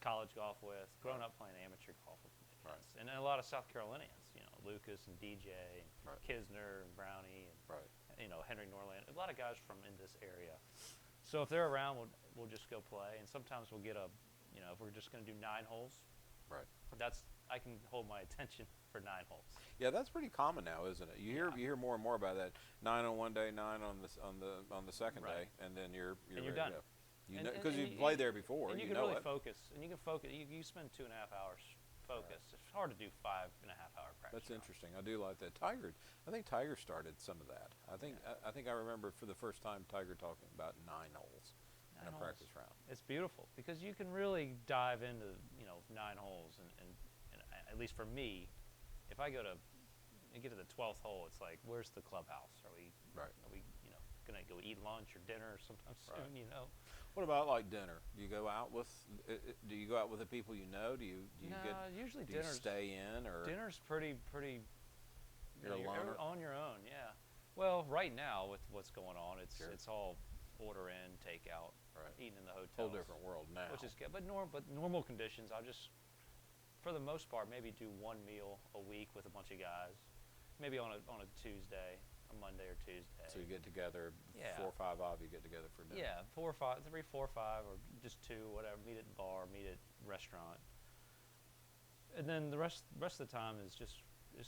college golf with, grown up playing amateur golf with, Right. and a lot of South Carolinians, Lucas and DJ and Right. Kisner and Brownie and Right. Henry Norland, a lot of guys from in this area. So if they're around, we'll just go play, and sometimes we'll get if we're just going to do 9 holes, Right. I can hold my attention for 9 holes. Yeah, that's pretty common now, isn't it? You hear more and more about that. 9 on one day, 9 on the second Right. day, and then you're And you're ready done. to go. And Because you- you played there before, And you you can know really it. focus. And you can focus. You spend 2.5 hours focused. It's hard to do 5.5 hour practice. That's rounds. interesting. I do like that. I think Tiger started some of that. I think I remember for the first time Tiger talking about 9 holes in 9 a holes. practice round. It's beautiful because you can really dive into 9 holes, and at least for me, if I get to the 12th hole, it's like, where's the clubhouse? Are we Right. gonna go eat lunch or dinner sometime Right. soon? What about like dinner? Do you go out with the people you know? Do you usually do you dinner's stay in, or dinner's pretty. You're a loner? You're on your own, yeah. Well, right now with what's going on, it's Sure. it's all order in, take out, Right. eating in the hotels. whole different world now? Which is good, but normal conditions, I'll just, for the most part, maybe do 1 meal a week with a bunch of guys, maybe on a Tuesday, a Monday or Tuesday. So you get together, Yeah. 4 or 5 of you get together for dinner. Yeah, 4 or 5, 3, 4 or 5, or just 2, whatever. Meet at the bar, meet at restaurant, and then the rest of the time is just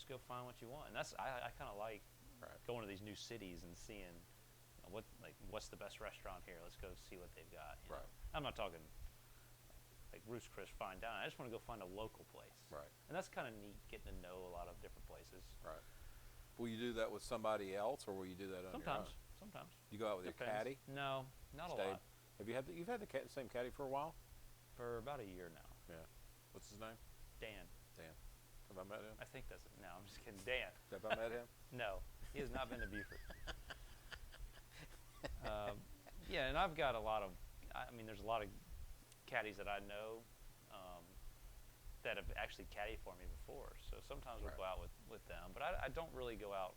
go find what you want. And that's I kind of like Right. going to these new cities and seeing what's the best restaurant here. Let's go see what they've got. you know. Right. I'm not talking like Roost Chris fine dining. I just want to go find a local place. Right. And that's kind of neat, getting to know a lot of different places. Right. Will you do that with somebody else, or will you do that on your own? Sometimes. You go out with your Depends. caddy? No, not Stayed? a lot. You've had the same caddy for a while? For about a year now. Yeah. What's his name? Dan. Dan. Have I met him? I think that's it. No, I'm just kidding. Dan. Have I met him? No, he has not been to Buford. Yeah, and I've got there's a lot of caddies that I know that have actually caddied for me before. So sometimes we'll Right. go out with them, but I don't really go out.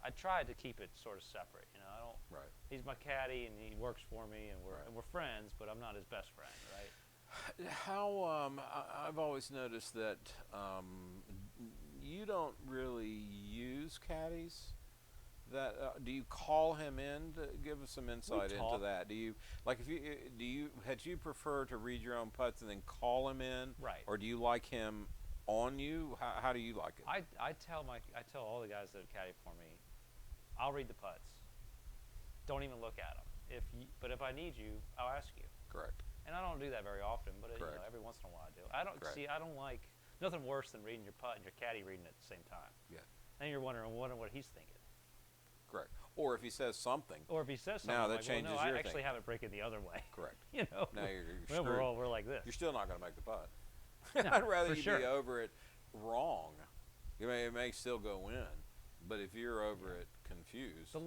I try to keep it sort of separate. I don't. Right. He's my caddy and he works for me, and we're Right. and we're friends, but I'm not his best friend, right? How I've always noticed that you don't really use caddies. That do you call him in? To give us some insight into talk. that. Do you like if you do you had you prefer to read your own putts and then call him in, Right. or do you like him on you? How do you like it? I tell all the guys that have caddy for me, I'll read the putts. Don't even look at them. But if I need you, I'll ask you. Correct. And I don't do that very often, but Correct. every once in a while I do. I don't Correct. see. I don't like nothing worse than reading your putt and your caddy reading it at the same time. Yeah. And you're wondering what he's thinking. Correct. Or if he says something. Or if he says something, Now that like, changes well, no, your I actually thinking. have it breaking the other way. Correct. Now Now you're well, screwed. we're like this. You're still not going to make the putt. No, I'd rather for you sure. be over it wrong. It may still go in, but if you're over it confused, you're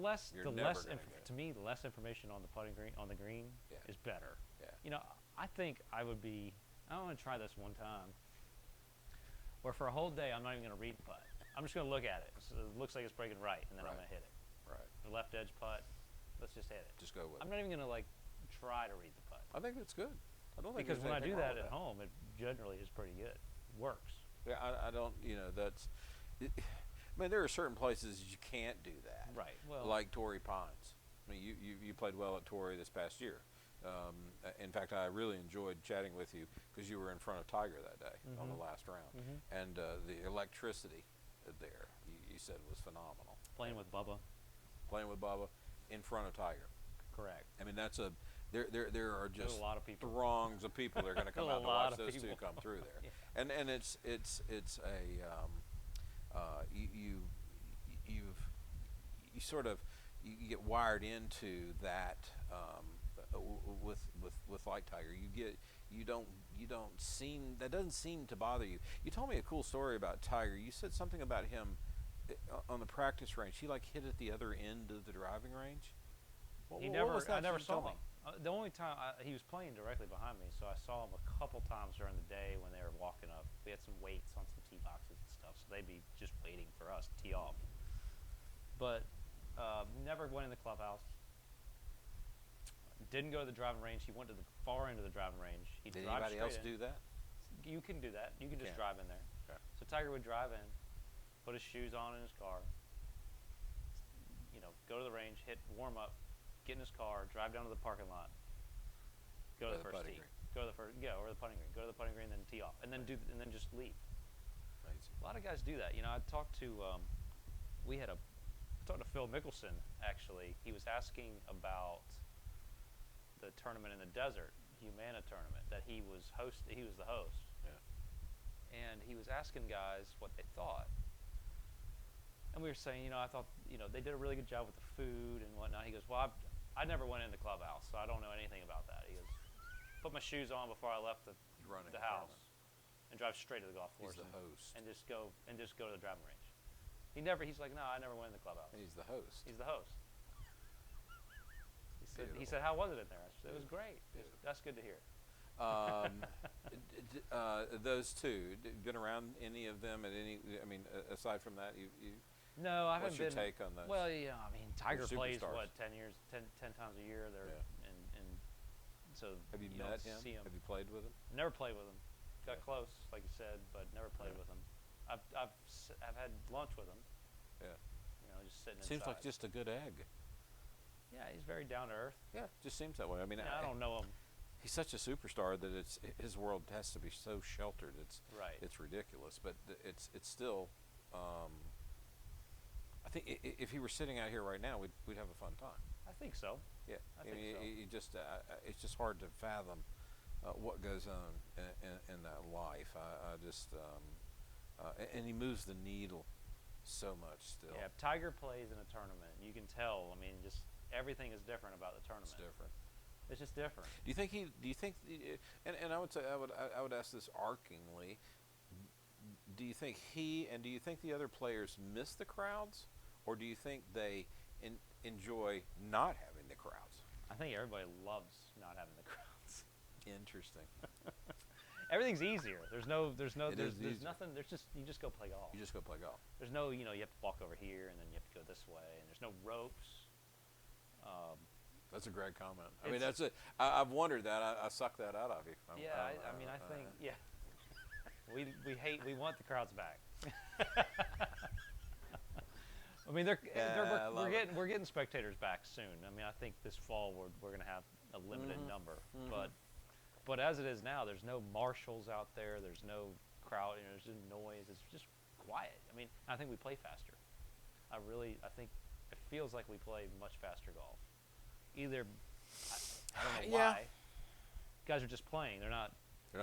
never going to get it. To me, the less information on the the green Yeah. is better. Yeah. I think I want to try this one time, where for a whole day I'm not even going to read the putt. I'm just going to look at it. So it looks like it's breaking right, and then I'm Right. going to hit it. Right. The left edge putt, let's just hit it. Just go with I'm it. not even going to try to read the putt, I think that's good. I don't think because there's when I anything do wrong that with at home, it generally is pretty good. Works. Yeah, I don't. That's. I mean, there are certain places you can't do that. Right. Well, Like Torrey Pines. I mean, you played well at Torrey this past year. In fact, I really enjoyed chatting with you because you were in front of Tiger that day on the last round, and the electricity there you said was phenomenal. playing with Bubba. Playing with Bubba in front of Tiger. Correct. I mean, there are There's just a lot of people. throngs of people that are going to come There's out a to lot watch of those two people. come through there. Yeah. And it's you sort of you get wired into that with like Tiger. You don't seem that doesn't seem to bother you. You told me a cool story about Tiger. You said something about him on the practice range. He hit at the other end of the driving range. What was that I never you told saw me? him. The only time he was playing directly behind me, so I saw him a couple times during the day when they were walking up. We had some weights on some tee boxes and stuff, so they'd be just waiting for us to tee off. But never went in the clubhouse. Didn't go to the driving range. He went to the far end of the driving range. He'd Did drive anybody else straight in. do that? You can do that. You can just Can. drive in there. Okay. So Tiger would drive in, put his shoes on in his car, go to the range, warm up, get in his car, drive down to the parking lot, go to the first tee, or the putting green, go to the putting green, then tee off, and then just leave. Amazing. A lot of guys do that. I talked to I talked to Phil Mickelson actually. He was asking about the tournament in the desert, Humana tournament that he was the host. Yeah. And he was asking guys what they thought. And we were saying, I thought, they did a really good job with the food and whatnot. He goes, well, I never went in the clubhouse, so I don't know anything about that. He goes, put my shoes on before I left the house and drive straight to the golf course. He's the host. And just go to the driving range. He's like, no, I never went in the clubhouse. He's the host. He's the host. He said, how was it in there? I said, it was great. Beautiful. That's good to hear. Those two, been around any of them at any? I mean, aside from that, you No, I haven't what's your been. take on those? Well, Tiger plays superstars. 10 times a year. They're and so Have you don't met him? see him. Have you played with him? Never played with him. Got Yeah. close, like you said, but never played with him. I've had lunch with him. Yeah. Just sitting Seems inside. like just a good egg. Yeah, he's very down to earth. Yeah, just seems that way. I mean, I don't know him. He's such a superstar that his world has to be so sheltered. Right. It's ridiculous, but it's still. I think if he were sitting out here right now, we'd have a fun time. I think so. Yeah, I think so. It's just hard to fathom what goes on in that life. And he moves the needle so much still. Yeah, if Tiger plays in a tournament, you can tell. I mean, just everything is different about the tournament. It's different. It's just different. Do you think and I would say I would ask this arkingly. Do you think do you think the other players miss the crowds, or do you think they enjoy not having the crowds? I think everybody loves not having the crowds. Interesting. Everything's easier. There's easier. nothing. You just go play golf. You just go play golf. There's no, you have to walk over here and then you have to go this way, and there's no ropes. That's a great comment. I mean, It's- I've wondered that. I sucked that out of you. Yeah, I mean, I think, yeah. We want the crowds back. I mean, Yeah, I love it. we're getting spectators back soon. I mean, I think this fall we're going to have a limited Mm-hmm. number, but as it is now, there's no marshals out there. There's no crowd. You know, there's just noise. It's just quiet. I mean, I think we play faster. I think it feels like we play much faster golf. Either I don't know Yeah. why. Guys are just playing. They're not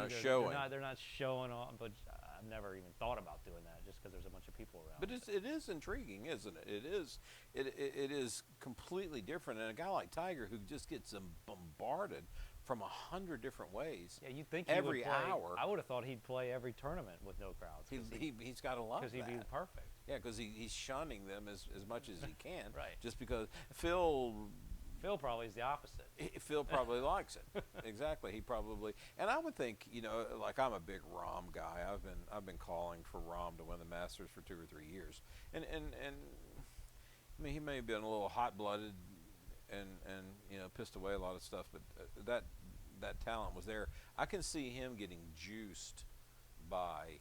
showing. They're not showing on. But I've never even thought about doing that just because there's a bunch of people around. But it is intriguing, isn't it? It is completely different. And a guy like Tiger, who just gets them bombarded from 100 different ways. Yeah, you'd think every he would play, hour. I would have thought he'd play every tournament with no crowds. He's got to love that. Because he'd be perfect. Yeah, because he's shunning them as much as he can. Right. Just because Phil probably is the opposite. Phil probably likes it. Exactly. He probably, and I would think, like I'm a big Rahm guy. I've been calling for Rahm to win the Masters for 2 or 3 years, and I mean, he may have been a little hot-blooded and pissed away a lot of stuff, but that talent was there. I can see him getting juiced by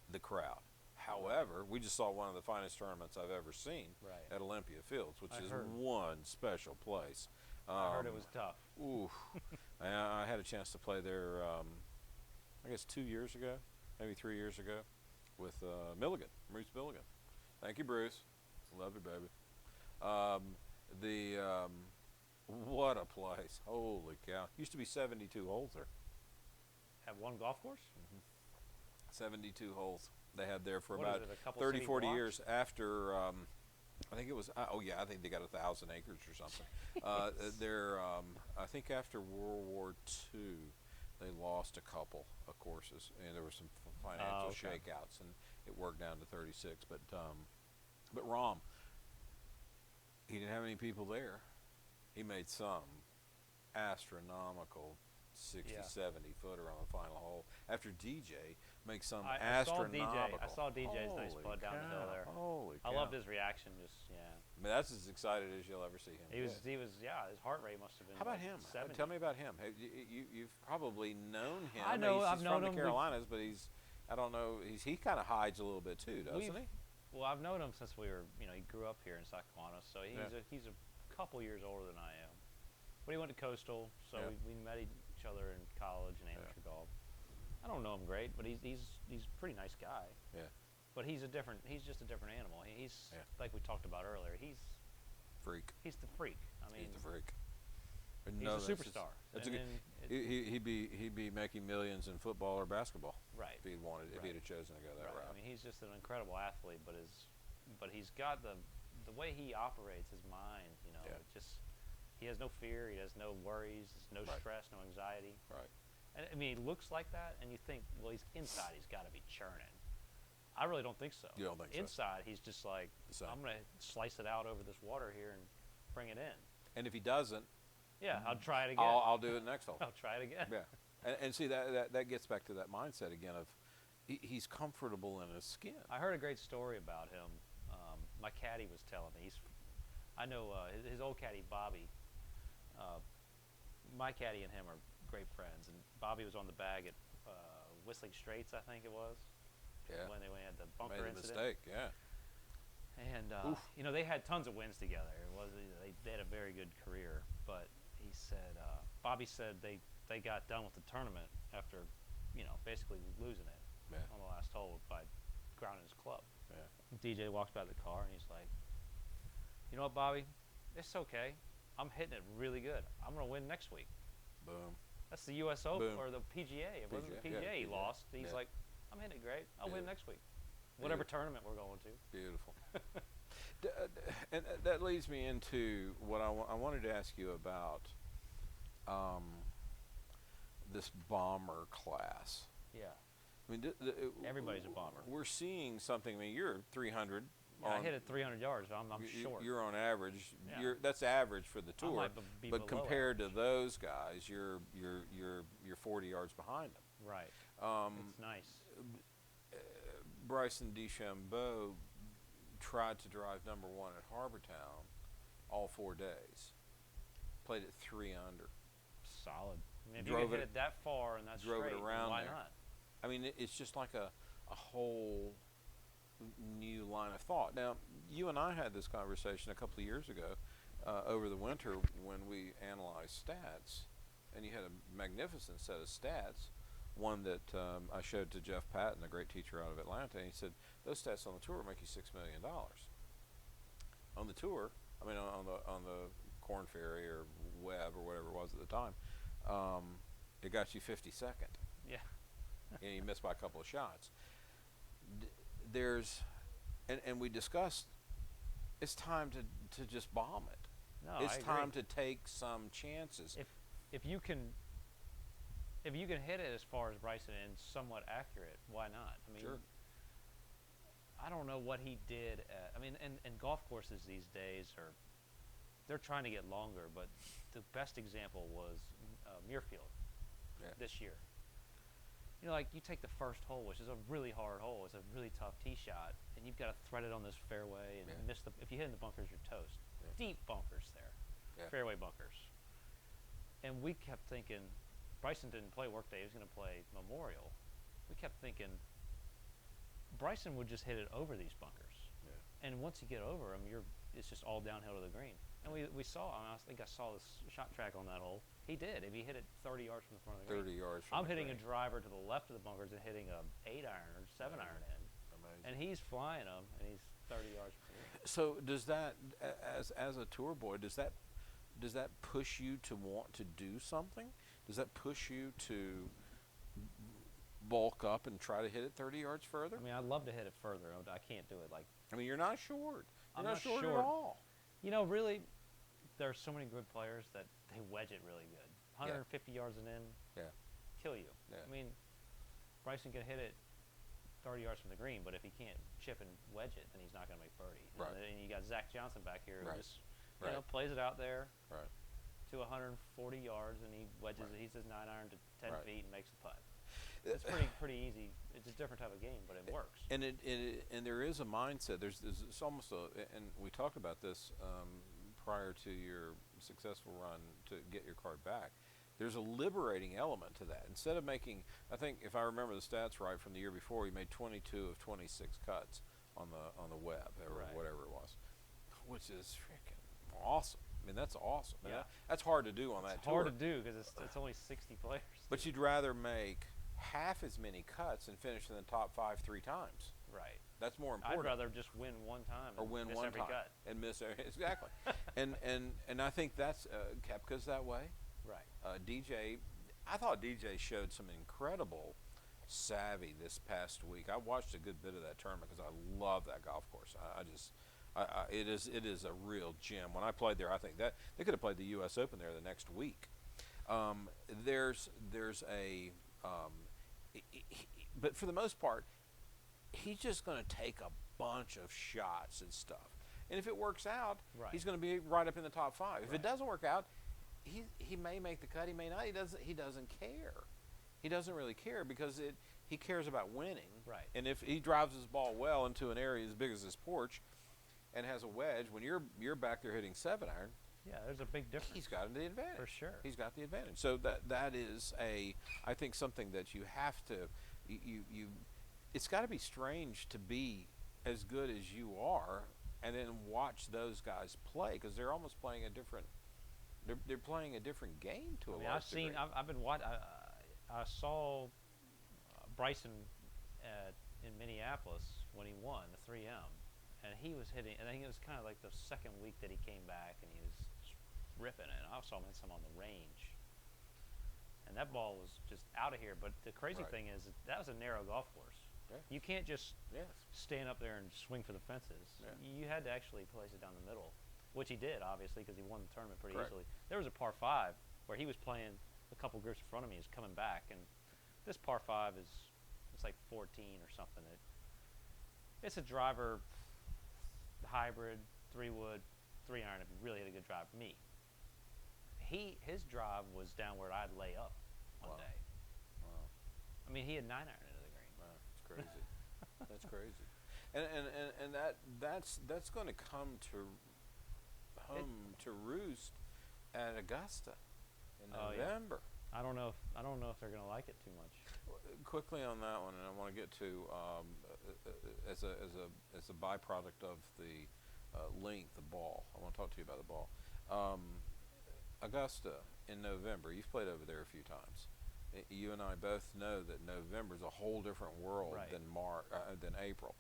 the crowd. However, we just saw one of the finest tournaments I've ever seen Right. at Olympia Fields, which I is heard. one special place. I heard it was tough. Ooh, I had a chance to play there, I guess 2 years ago, maybe 3 years ago, with Bruce Milligan. Thank you, Bruce. Love you, baby. What a place! Holy cow! Used to be 72 holes there. Have one golf course? 72 holes they had there for What is about it, a couple 30, city 40 blocks? years after. I think it was. I think they got 1,000 acres or something. I think after World War II, they lost a couple of courses, and there were some financial okay. shakeouts, and it worked down to 36. But Rahm, he didn't have any people there. He made some astronomical 60, Yeah. 70 footer on the final hole. After DJ makes some I saw astronomical. I saw DJ's nice Holy putt down the hill cow, there. Holy I cow. loved his reaction. Just yeah, I mean, that's as excited as you'll ever see him. he was get. yeah. His heart rate must have been. How about like him? 70. Tell me about him. You've probably known him. I know, I've He's known from him. the Carolinas, but I don't know. He kind of hides a little bit too, doesn't he? Well, I've known him since we were. He grew up here in Sacramento, so Yeah. he's a couple years older than I am. But he went to Coastal, so Yeah. we met each other in college and amateur golf. I don't know him great, but he's a pretty nice guy. Yeah. But he's just a different animal. He's Yeah. like we talked about earlier. He's Freak. the freak. I mean, He's the freak. he's a superstar. That's And a good, then he'd be making millions in football or basketball right. if he'd wanted. If Right. he'd have chosen to go that Right. route. I mean, he's just an incredible athlete, but he's got the way he operates his mind. Yeah. It just he has no fear. He has no worries. No Right. stress. No anxiety. Right. And I mean, he looks like that, and you think, well, he's inside. He's got to be churning. I really don't think so. You don't think so? Inside, he's just like, The same. I'm gonna slice it out over this water here and bring it in. And if he doesn't, Yeah, I'll try it again. I'll do it next hole. I'll try it again. Yeah, and see that gets back to that mindset again of he's comfortable in his skin. I heard a great story about him. My caddy was telling me. I know his old caddy Bobby. My caddy and him are great friends, and Bobby was on the bag at Whistling Straits, I think it was. Yeah, When they had the bunker made a incident. mistake. Yeah, And Oof. they had tons of wins together. They had a very good career. But he said, Bobby said they got done with the tournament after, basically losing it Yeah. on the last hole by grounding his club. yeah. DJ walks by the car and he's like, you know what, Bobby? It's okay. I'm hitting it really good. I'm gonna win next week. Boom. That's the U.S. Open Boom. or the PGA. It wasn't the PGA, PGA. yeah, He PGA. lost. He's Yeah. like, I'm hitting it great. I'll win Yeah. next week. Whatever Beautiful. tournament we're going to. Beautiful. And that leads me into what I wanted to ask you about this bomber class. Yeah. I mean, Everybody's a bomber. We're seeing something. I mean, you're 300. Yeah, I hit it 300 yards. I'm short. You're on average. Yeah. That's average for the I tour. might be But below compared average. to those guys, you're 40 yards behind them. Right. It's nice. Bryson DeChambeau tried to drive #1 at Harbortown all 4 days. Played it 3 under. Solid. I mean, if you Drove can hit it- it that far and that's drove it straight, around why there. not? I mean, it's just like a whole new line of thought. Now, you and I had this conversation a couple of years ago over the winter when we analyzed stats, and you had a magnificent set of stats. One that I showed to Jeff Patton, a great teacher out of Atlanta, and he said, those stats on the tour make you $6 million. On the tour, I mean, on the Corn Ferry or Webb or whatever it was at the time, it got you 52nd. Yeah. And you missed by a couple of shots. And we discussed, it's time to just bomb it. No, It's I agree. time to take some chances. If you can hit it as far as Bryson and somewhat accurate, why not? I mean, Sure. I don't know what he did. And golf courses these days they're trying to get longer, but the best example was Muirfield this year. You know, like you take the first hole, which is a really hard hole. It's a really tough tee shot, and you've got to thread it on this fairway and miss the. If you hit in the bunkers, you're toast. Yeah. Deep bunkers there, fairway bunkers. And we kept thinking, Bryson didn't play Workday. He was going to play Memorial. We kept thinking, Bryson would just hit it over these bunkers. Yeah. And once you get over them, it's just all downhill to the green. And we saw, I think I saw this shot track on that hole. He did. If he hit it 30 yards from the front of the green. 30 yards from I'm the hitting green. a driver to the left of the bunkers and hitting a 8-iron or 7-iron in. Amazing. And he's flying them, and he's 30 yards from the green. So does that, as a tour boy, does that push you to want to do something? Does that push you to bulk up and try to hit it 30 yards further? I mean, I'd love to hit it further. I can't do it like. I mean, you're not short. You're I'm not not short short. at all. You know, really, there are so many good players that they wedge it really good. 150 yards and in, kill you. Yeah. I mean, Bryson can hit it 30 yards from the green, but if he can't chip and wedge it, then he's not going to make birdie. Right. And you got Zach Johnson back here who just Right. plays it out there Right. to 140 yards, and he wedges it. He says 9-iron to 10 Right. feet and makes the putt. It's pretty easy. It's a different type of game, but it works. And and there is a mindset. It's almost and we talked about this prior to your successful run to get your card back. There's a liberating element to that. Instead of making, I think if I remember the stats right from the year before, he made 22 of 26 cuts on the web or whatever it was, which is freaking awesome. I mean, that's awesome. Yeah. That's hard to do on that It's tour. hard to do because it's only 60 players. But you'd rather make half as many cuts and finish in the top 5 3 times. Right. That's more important. I'd rather just win one time or and win miss one every time cut. and miss exactly. and I think that's Koepka's that way. Right. DJ, I thought DJ showed some incredible savvy this past week. I watched a good bit of that tournament because I love that golf course. It is a real gem. When I played there, I think that they could have played the U.S. Open there the next week. There's a but for the most part, he's just going to take a bunch of shots and stuff. And if it works out, he's going to be right up in the top 5. If it doesn't work out, he may make the cut. He may not. He doesn't care. He doesn't really care because he cares about winning. Right. And if he drives his ball well into an area as big as his porch, and has a wedge, when you're back there hitting 7-iron, yeah, there's a big difference. he's got the advantage. For sure. He's got the advantage. So that is I think something that you have to you it's got to be strange to be as good as you are and then watch those guys play because they're almost playing a different they're playing a different game to a large degree. I've been watching. I saw Bryson in Minneapolis when he won the 3M, and he was hitting. And I think it was kind of like the second week that he came back, and he was ripping it. I saw him hit some on the range, and that ball was just out of here. But the crazy thing is that was a narrow golf course. Yeah. You can't just stand up there and swing for the fences. Yeah. You had to actually place it down the middle, which he did, obviously, because he won the tournament pretty Correct. easily. There was a par 5 where he was playing a couple groups in front of me. He's coming back, and this par 5 it's like 14 or something. It's a driver hybrid, 3-wood, 3-iron if you really hit a good drive. Me. His drive was down where I'd lay up one day. Wow. I mean, he had 9-iron into the green. Wow, that's crazy. That's crazy. And that's going to come to roost at Augusta in Oh, yeah. November. I don't know if they're gonna like it too much. Quickly on that one, and I want to get to as a byproduct of the length, the ball. I want to talk to you about the ball. Augusta in November. You've played over there a few times. You and I both know that November is a whole different world Right. than April.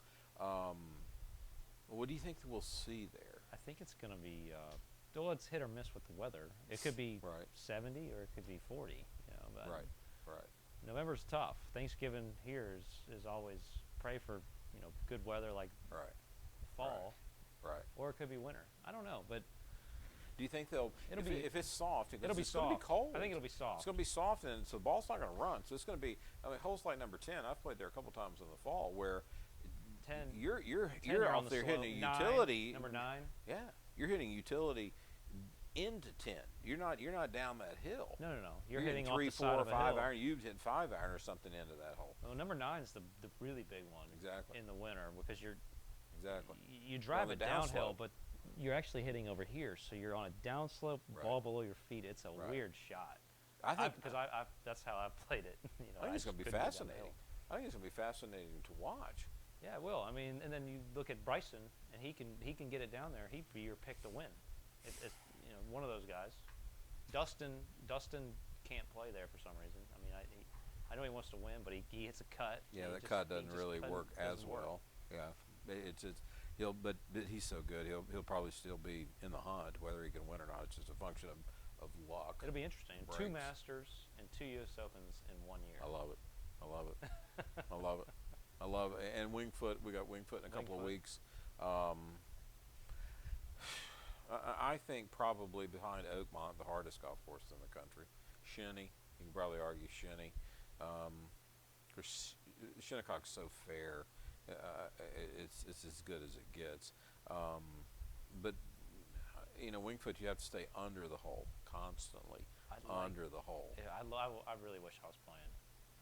What do you think we'll see there? I think it's gonna be. Well, it's hit or miss with the weather. It could be Right. 70 or it could be 40. You know, but Right. November's tough. Thanksgiving here is always pray for good weather like Right. fall, Right. or it could be winter. I don't know, but Do you think they'll? It'll If it's soft, because it'll be it's going to soft. be cold. I think it'll be It's soft. going to be soft, and so the ball's not going to run. So it's going to be. I mean, holes like number 10. I've played there a couple times in the fall where 10. you're 10, you're on out the there slope. hitting a 9, utility. Number 9. Yeah, you're hitting utility into 10. You're not down that hill. No. You're hitting hitting off 3, the 4, side or of a 5 hill. iron. You've hit 5 iron or something into that hole. Well, number 9 is the really big one. Exactly. In the winter because Exactly. you drive the it downhill, downslope. but you're actually hitting over here, so you're on a downslope, Right. ball below your feet. It's a Right. weird shot. I think because I that's how I've played it. I think it's going to be just couldn't get down the fascinating. hill. I think it's going to be fascinating to watch. Yeah, it will. I mean, and then you look at Bryson, and he can get it down there. He'd be your pick to win. It's one of those guys. Dustin can't play there for some reason. I mean, I know he wants to win, but he hits a cut. Yeah, He that just- cut he doesn't just really work as doesn't work. well. Yeah, it's but he's so good. He'll probably still be in the hunt. Whether he can win or not, it's just a function of luck. It'll be interesting. 2 Breaks. Masters and 2 U.S. Opens in 1 year. I love it. I love it. I love it. I love it. And Wingfoot, we got Wingfoot in a couple of Wingfoot. weeks. I think probably behind Oakmont, the hardest golf course in the country. Shinny, you can probably argue Shinny. Shinnecock's so fair. It's as good as it gets. But Wingfoot, you have to stay under the hole constantly. Under the hole. Yeah, I really wish I was playing.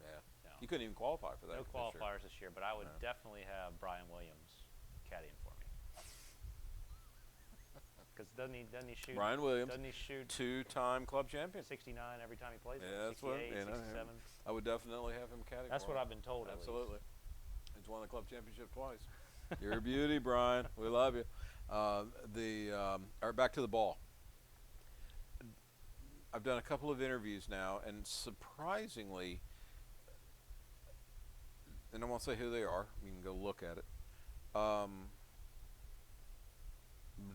Yeah. No. You couldn't even qualify for that. No this year. qualifiers this year, but I would No. definitely have Brian Williams caddying for me. Because doesn't he shoot? Brian Williams, Doesn't he shoot 2-time club champion. 69 every time he plays? it? Yeah, that's what. 68, 67. I would definitely have him caddy. That's for what him. I've been told. Absolutely. He's won the club championship twice. You're a beauty, Brian. We love you. All right, back to the ball. I've done a couple of interviews now, and surprisingly, and I won't say who they are. You can go look at it.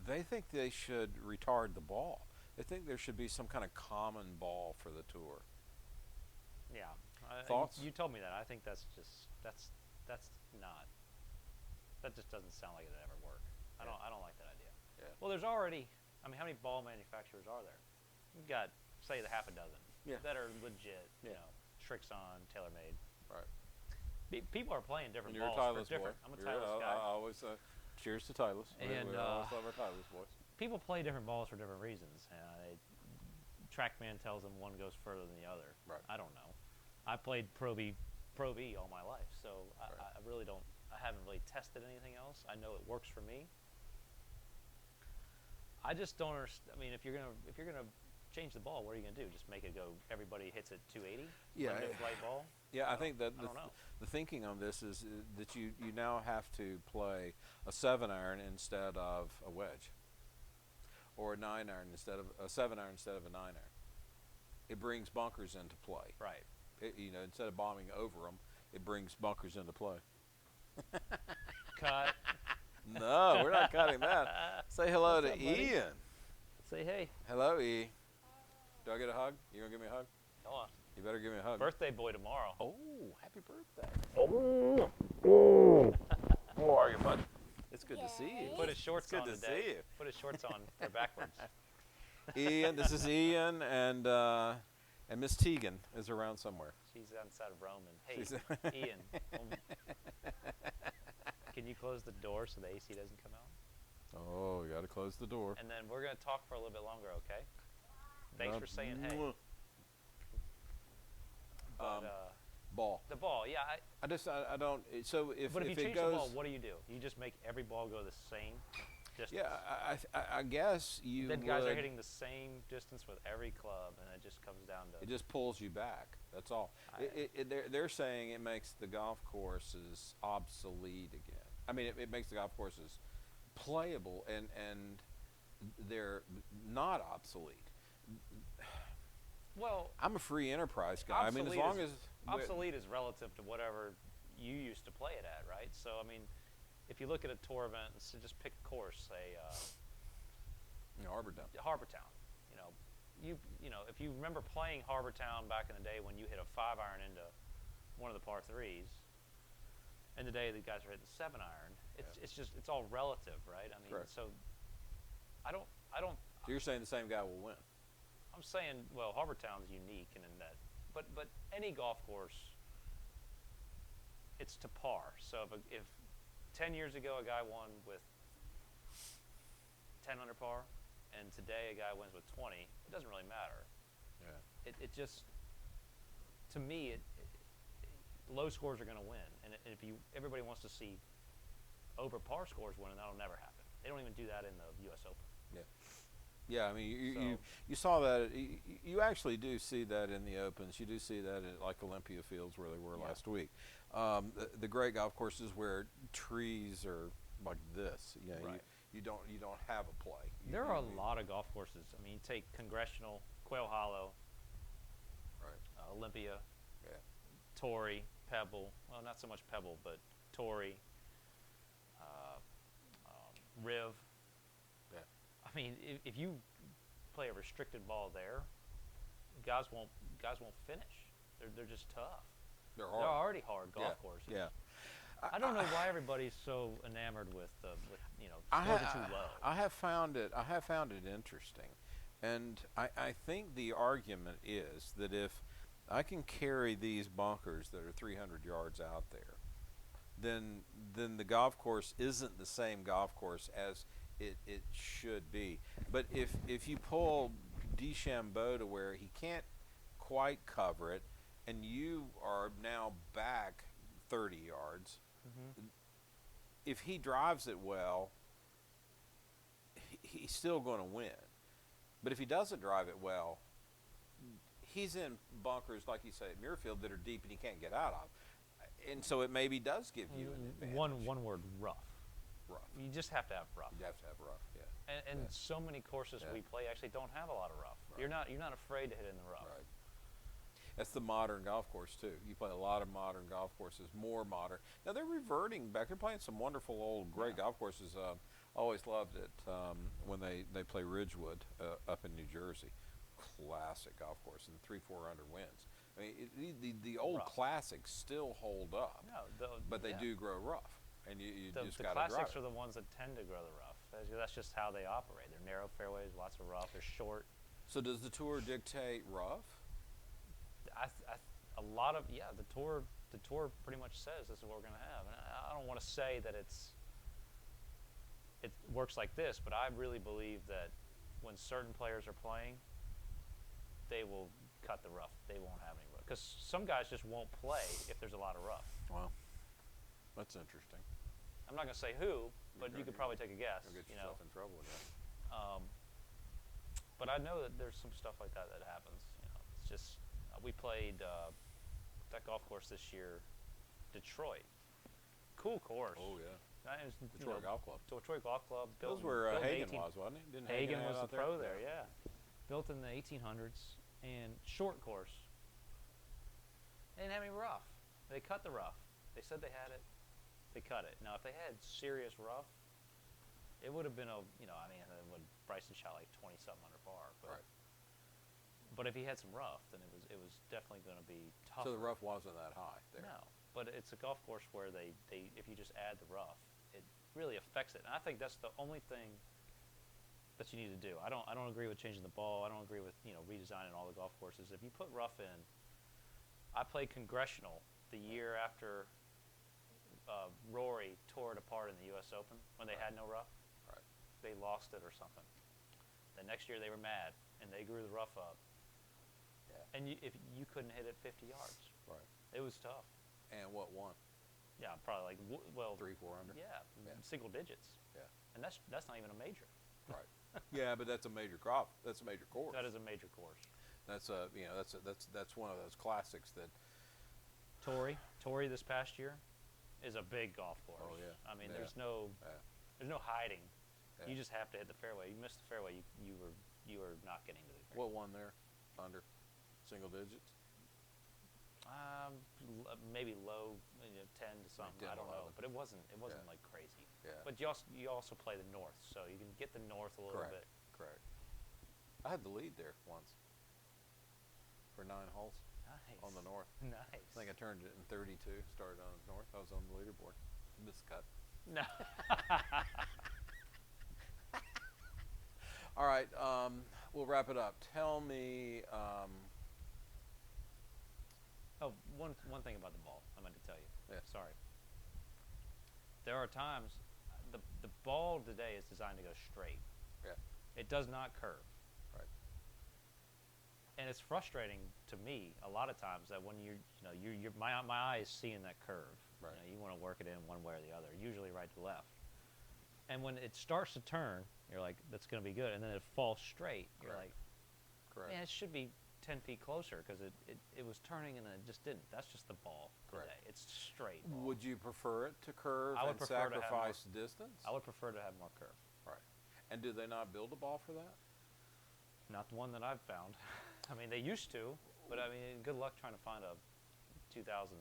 They think they should retard the ball. They think there should be some kind of common ball for the tour. Yeah. Thoughts? You told me that. I think that's not. That just doesn't sound like it'd ever work. I don't like that idea. Yeah. Well, there's already. I mean, how many ball manufacturers are there? You've got, say, the half a dozen that are legit. Yeah. Trixon, TaylorMade. Right. People are playing different And you're a balls for Titleist boy. different. I'm a Titleist guy. I always cheers to Titleist. And, we always love our Titleist boys. People play different balls for different reasons. TrackMan tells them one goes further than the other. Right. I don't know. I played Pro V all my life, so I really don't. I haven't really tested anything else. I know it works for me. I just don't understand. I mean, if you're gonna change the ball, what are you gonna do? Just make it go? Everybody hits it 280. Yeah. Limited flight ball. Yeah, I think that I don't know. the thinking on this is that you now have to play a 7-iron instead of a wedge, or a 9-iron instead of a 7-iron instead of a 9-iron. It brings bunkers into play. Right. Instead of bombing over them, it brings bunkers into play. Cut. No, we're not cutting that. Say hello What's to up, buddy? Ian. Say hey. Hello, E. Do I get a hug? You gonna give me a hug? Come on. You better give me a hug. Birthday boy tomorrow. Oh, happy birthday. How are you, bud? It's good to see you. Put his shorts It's good on to today. see you. Put his shorts on. They're backwards. Ian, this is Ian, and Miss Tegan is around somewhere. She's outside of Rome. And hey, She's- Ian, can you close the door so the AC doesn't come out? Oh, you got to close the door. And then we're gonna talk for a little bit longer, okay? Thanks for saying hey. Mwah. But, Ball. the ball, yeah. I don't. So if But if you it change goes, the ball, what do? You just make every ball go the same distance. Yeah, I guess you Then guys are would- hitting the same distance with every club, and it just comes down to It just pulls you back. That's all. They're saying it makes the golf courses obsolete again. I mean, it makes the golf courses playable, and they're not obsolete. well, I'm a free enterprise guy. I mean, as obsolete long is, as obsolete is relative to whatever you used to play it at, right? So I mean, if you look at a tour event, so just pick a course, say Arbor Town. Harbor Town. You know, if you remember playing Harbor Town back in the day when you hit a 5-iron into one of the par threes, and today the guys are hitting 7-iron, it's all relative, right? I mean, Correct. so I don't. So you're saying the same guy will win? I'm saying, well, Harbor Town's unique in that, but any golf course, it's to par. So if 10 years ago a guy won with 10 under par, and today a guy wins with 20, it doesn't really matter. Yeah. It just, to me, low scores are going to win, and if everybody wants to see over par scores winning, that'll never happen. They don't even do that in the U.S. Open. Yeah. Yeah, I mean, you saw that. You actually do see that in the Opens. You do see that at like Olympia Fields where they were last week. The great golf courses where trees are like this. You know, Right. you don't have a play. There are a lot of golf courses. I mean, you take Congressional, Quail Hollow, Right. Olympia, Yeah. Torrey, Pebble. Well, not so much Pebble, but Torrey, Riv. Yeah. I mean, if you play a restricted ball there, guys won't finish. They're just tough. They're They're already hard golf courses. Yeah. I don't know why everybody's so enamored with I scores are too low. I have found it interesting, and I think the argument is that if I can carry these bunkers that are 300 yards out there, then the golf course isn't the same golf course as it should be. But if you pull DeChambeau to where he can't quite cover it, and you are now back 30 yards, if he drives it well, he's still going to win. But if he doesn't drive it well, he's in bunkers, like you say, at Muirfield that are deep and he can't get out of. And so it maybe does give you an advantage. One word, rough. Rough. You just have to have rough. You have to have rough, yeah. And so many courses we play actually don't have a lot of rough. Right. You're not afraid to hit in the rough. Right. That's the modern golf course too. You play a lot of modern golf courses, more modern. Now they're reverting back. They're playing some wonderful old great golf courses. Always loved it when they play Ridgewood up in New Jersey. Classic golf course and 3-4 under wins. I mean, the old Rough. classics still hold up, No, but they do grow rough, and you just the got to drive classics it. are the ones that tend to grow the rough. That's just how they operate. They're narrow fairways, lots of rough. They're short. So does the tour dictate rough? A lot of the tour pretty much says this is what we're going to have, and I don't want to say that it works like this, but I really believe that when certain players are playing, they will cut the rough. They won't have any rough because some guys just won't play if there's a lot of rough. Wow, that's interesting. I'm not going to say who, but you could probably take a guess. You'll get yourself in trouble with that. But I know that there's some stuff like that happens. It's just we played that golf course this year, Detroit. Cool course. Oh yeah. It was, Detroit Golf Club. Detroit Golf Club. Those built were built in Hagen 18 was, wasn't he? Didn't Hagen have was out the pro there, yeah. Built in the 1800s and short course. They didn't have any rough. They cut the rough. They said they had it. They cut it. Now, if they had serious rough, it would have been Bryson shot like 20-something under par. But, Right. But if he had some rough, then it was definitely going to be tough. So the rough wasn't that high there. No, but it's a golf course where they if you just add the rough, it really affects it. And I think that's the only thing that you need to do. I don't agree with changing the ball. I don't agree with redesigning all the golf courses. If you put rough in, I played Congressional the year after Rory tore it apart in the U.S. Open when they had no rough. Right. They lost it or something. The next year they were mad and they grew the rough up. Yeah. And if you couldn't hit it 50 yards, Right. it was tough. And what won? Yeah, probably like well, 3-4 under. yeah, Yeah. single digits, Yeah. and that's not even a major. Right. Yeah, but that's a major crop. That's a major course. That is a major course. That's a that's one of those classics that. Torrey this past year is a big golf course. Oh yeah. I mean, Yeah. there's no hiding. Yeah. You just have to hit the fairway. You miss the fairway, you were not getting to the fairway. What one there? Under single digits. Maybe low, 10 to something. 10 I don't know, 11. but it wasn't Yeah. like crazy. Yeah. But you also play the north, so you can get the north a little Correct. bit. Correct. I had the lead there once for 9 holes Nice. on the north. Nice. I think I turned it in 32. Started on the north. I was on the leaderboard. Missed cut. No. All right. We'll wrap it up. Tell me. Oh, one thing about the ball I meant to tell you. Yeah. Sorry. There are times the ball today is designed to go straight. Yeah. It does not curve. Right. And it's frustrating to me a lot of times that when my eye is seeing that curve. Right. You want to work it in one way or the other, usually right to left. And when it starts to turn, you're like, that's going to be good. And then it falls straight. You're Correct. like, Correct. man, it should be 10 feet closer because it was turning and then it just didn't. That's just the ball Correct. today. It's straight ball. Would you prefer it to curve I would and prefer to have sacrifice distance? I would prefer to have more curve. Right. And do they not build a ball for that? Not the one that I've found. I mean, they used to, but I mean, good luck trying to find a 2000,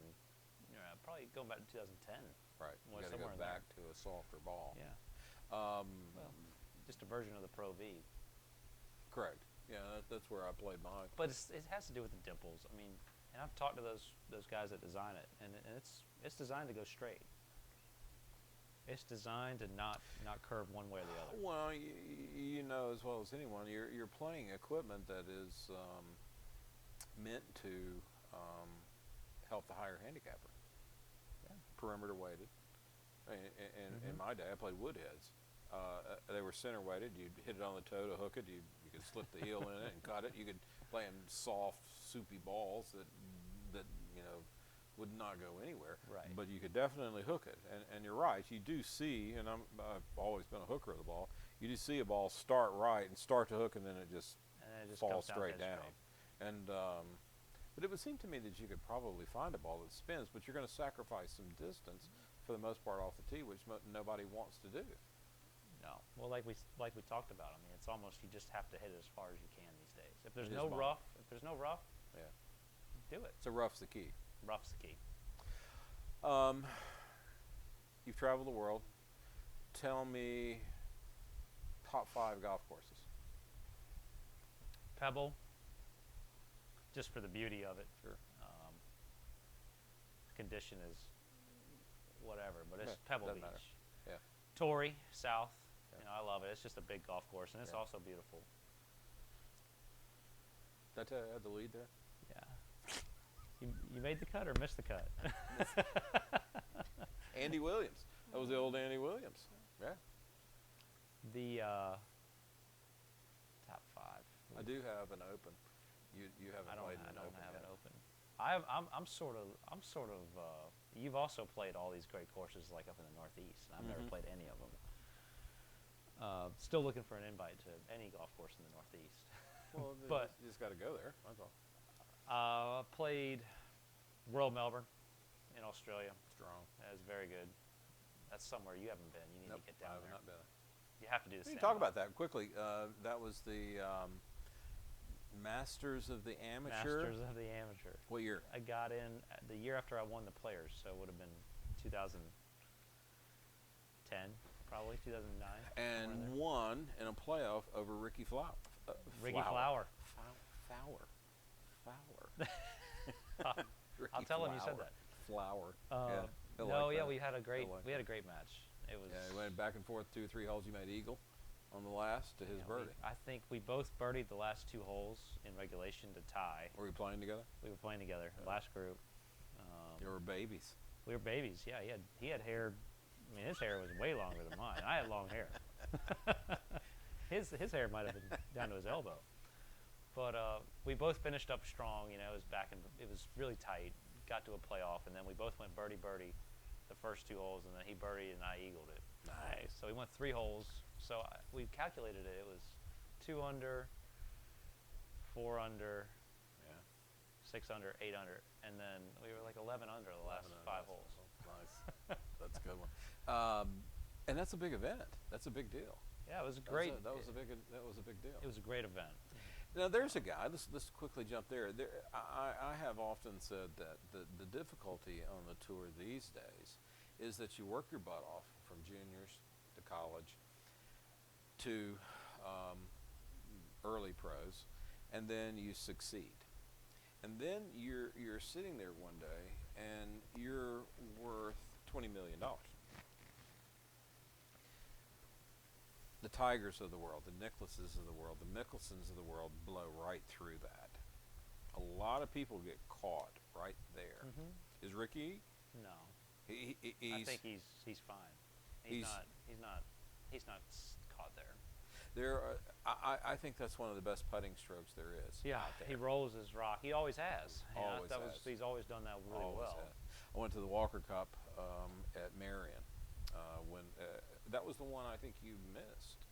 probably going back to 2010. Right. You Well, got to go somewhere in there. back to a softer ball. Yeah. Well, Just a version of the Pro V. correct. Yeah, that's where I played mine. But it has to do with the dimples. I mean, and I've talked to those guys that design it, and it's designed to go straight. It's designed to not curve one way or the other. Well, you know as well as anyone, you're playing equipment that is meant to help the higher handicapper. Yeah. Perimeter weighted. In my day, I played wood heads. They were center weighted. You'd hit it on the toe to hook it. You could slip the heel in it and cut it. You could play in soft, soupy balls that would not go anywhere. Right. But you could definitely hook it. And you're right. You do see, and I've always been a hooker of the ball. You do see a ball start right and start to hook, and then it just falls straight down. And but it would seem to me that you could probably find a ball that spins, but you're going to sacrifice some distance for the most part off the tee, which nobody wants to do. No. Well, like we talked about. I mean, it's almost you just have to hit it as far as you can these days. If there's no rough, Yeah. do it. So rough's the key. Rough's the key. You've traveled the world. Tell me top 5 golf courses. Pebble, just for the beauty of it. Sure. Condition is whatever, but it's Yeah, Pebble doesn't Beach. matter. Yeah. Torrey, south. Yeah. I love it. It's just a big golf course, and it's Yeah. also beautiful. Did I tell you I had the lead there? Yeah. You made the cut or missed the cut? Andy Williams. That was the old Andy Williams. Yeah. The top 5. I do have an open. You haven't I don't played have an open an yet. open. I'm sort of. You've also played all these great courses like up in the Northeast, and I've never played any of them. Still looking for an invite to any golf course in the Northeast. Well, But- you just got to go there. That's all. I played Royal Melbourne in Australia. Strong. That was very good. That's somewhere you haven't been. You need Nope, to get I down have there. not been. You have to do the We same. can talk about that quickly. That was the Masters of the Amateur. Masters of the Amateur. What year? I got in the year after I won the Players, so it would have been 2010, probably 2009. And won in a playoff over Ricky Flower. Ricky Flower. Fowler. I'll tell him you said that. Flower. No, we had a great match. It was. Yeah, he went back and forth 2 or 3 holes. You made eagle on the last to his birdie. I think we both birdied the last 2 holes in regulation to tie. Were you playing together? We were playing together, last group. You were babies. We were babies. Yeah, he had hair. I mean, his hair was way longer than mine. I had long hair. His hair might have been down to his elbow. But we both finished up strong. It was it was really tight. Got to a playoff, and then we both went birdie, the first 2 holes, and then he birdied and I eagled it. Nice. So we went 3 holes. So we calculated it. It was 2 under, 4 under, Yeah. 6 under, 8 under, and then we were like 11 under the last 5 holes. Nice. That's a good one. And that's a big event. That's a big deal. Yeah, it was great. That was a big deal. It was a great event. Now there's a guy. Let's quickly jump there. I have often said that the difficulty on the tour these days is that you work your butt off from juniors to college to early pros, and then you succeed, and then you're sitting there one day and you're worth $20 million. The Tigers of the world, the Nicklases of the world, the Mickelsons of the world blow right through that. A lot of people get caught right there. Mm-hmm. Is Ricky? No, He's, I think he's fine. He's not caught there. I think that's one of the best putting strokes there is. Yeah, out there. he rolls his rock. He always has. You know, Always has. He's always done that really Always well. has. I went to the Walker Cup at Marion when that was the one I think you missed,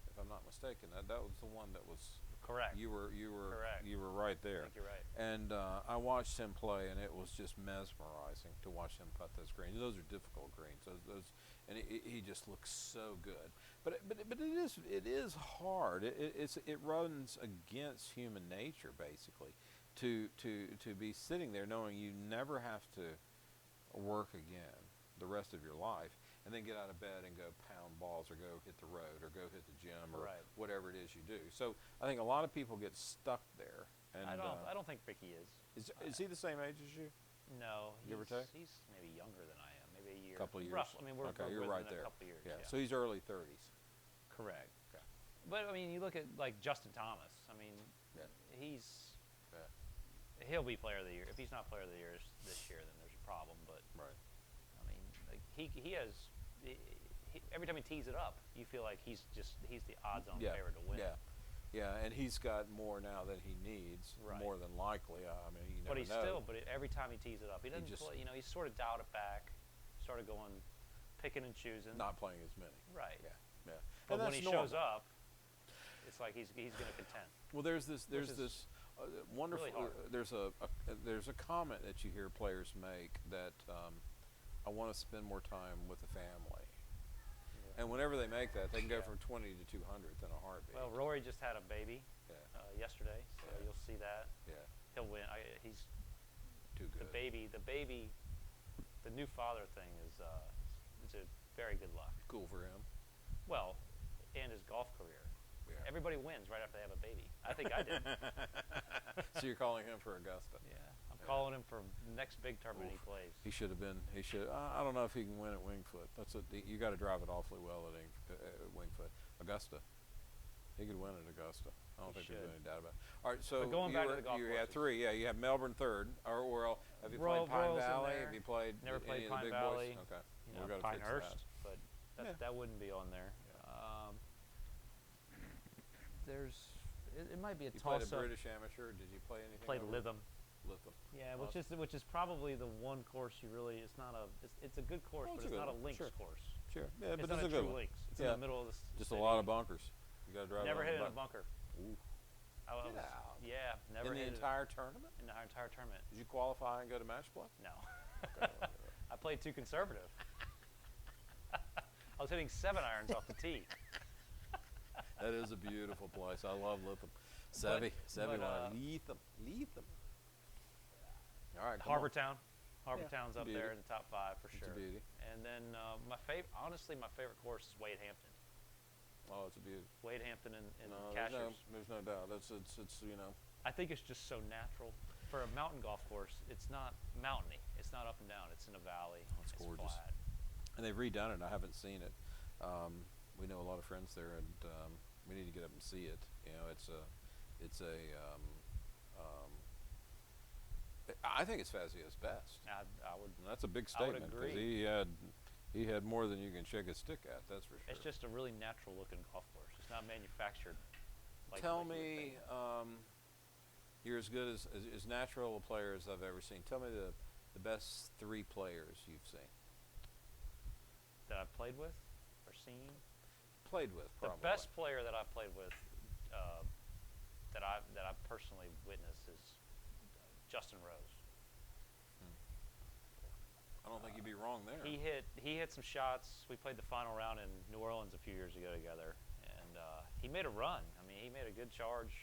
if I'm not mistaken. That was the one that was Correct. You were Correct. You were right there. I think you're right. And I watched him play, and it was just mesmerizing to watch him putt those greens. Those are difficult greens. And he just looks so good. But it is hard. It runs against human nature basically, to be sitting there knowing you never have to work again the rest of your life, and then get out of bed and go pound balls or go hit the road or go hit the gym or Right. whatever it is you do. So I think a lot of people get stuck there. And I don't think Ricky is. is he the same age as you? No, Give or take? he's maybe younger than I am, maybe a year. Couple of years. Roughly. I mean, we're okay, you're within right there. a couple of years. Yeah. So he's early 30s. Correct. Okay. But I mean, you look at like Justin Thomas. I mean, Yeah. he'll be player of the year. If he's not player of the year this year, then there's a problem. But Right. I mean, like he has. Every time he tees it up, you feel like he's the odds-on favorite to win. Yeah. Yeah, and he's got more now than he needs, Right. more than likely. I mean, you never But he's know. every time he tees it up, he doesn't just- play. You know, he's sort of dialed it back, started going, picking and choosing. Not playing as many. Right. Yeah. Yeah. But And when that's he shows normal. up, it's like he's going to contend. Well, there's this is wonderful. really hard. There's a comment that you hear players make that I want to spend more time with the family, and whenever they make that, they can go Yeah. from 20 to 200 in a heartbeat. Well, Rory just had a baby Yeah. yesterday, so Yeah. you'll see that. Yeah. He'll win. He's Too good. the new father thing is it's a very good luck. Cool for him. Well, and his golf career. Yeah. Everybody wins right after they have a baby. I think I did. So you're calling him for Augusta? Yeah, I'm calling him for the next big tournament Oof. he plays. He should have been. He should. I don't know if he can win at Wingfoot. You got to drive it awfully well at Wingfoot. Augusta. He could win at Augusta. I don't He think there's should. any doubt about it. All right, so But going back to the golf you had courses. 3. Yeah, you have Melbourne third. Or have you Royals played Pine in Valley? there. Have you played Never any played of the Pine big Valley. boys? Okay, You we know, got to fix Pinehurst, but Yeah. that wouldn't be on there. It might be a You played a toss-up. British amateur. Did you play anything? Played over- Lytham. Lytham. Yeah, which is probably the one course you really. It's a good course, Well, but it's a it's good not a one. links Sure. course. Sure. Yeah, It's but not it's a a good true one. links. It's Yeah. in the middle of the Just city. a lot of bunkers. You got to drive. Never around hit the in a bunk- bunker. Ooh. Never In the hit entire tournament? in the entire tournament. Did you qualify and go to match play? No. Okay. I played too conservative. I was hitting 7 irons off the tee. That is a beautiful place. I love Lytham. Sevy but, Lytham. All right, come on. Harbortown. Harbortown's up Beauty. there in the top 5 for It's sure. a beauty. And then my favorite course is Wade Hampton. Oh, it's a beauty. Wade Hampton in No, Cashers. there's no doubt. It's you know. I think it's just so natural. For a mountain golf course, it's not mountainy. It's not up and down. It's in a valley. Oh, it's gorgeous. Flat. And they've redone it. I haven't seen it. We know a lot of friends there, and we need to get up and see it. You know, I think it's Fazio's best. I would. And that's a big I would statement agree. he had more than you can shake a stick at. That's for sure. It's just a really natural looking golf course. It's not manufactured. Tell like you would me, think. you're as good as natural a player as I've ever seen. Tell me the best 3 players you've seen. that I've played with or seen. Played with, probably. The best player that I've played with, that I've personally witnessed is Justin Rose. I don't think you'd be wrong there. He hit some shots. We played the final round in New Orleans a few years ago together, and he made a run. I mean, he made a good charge.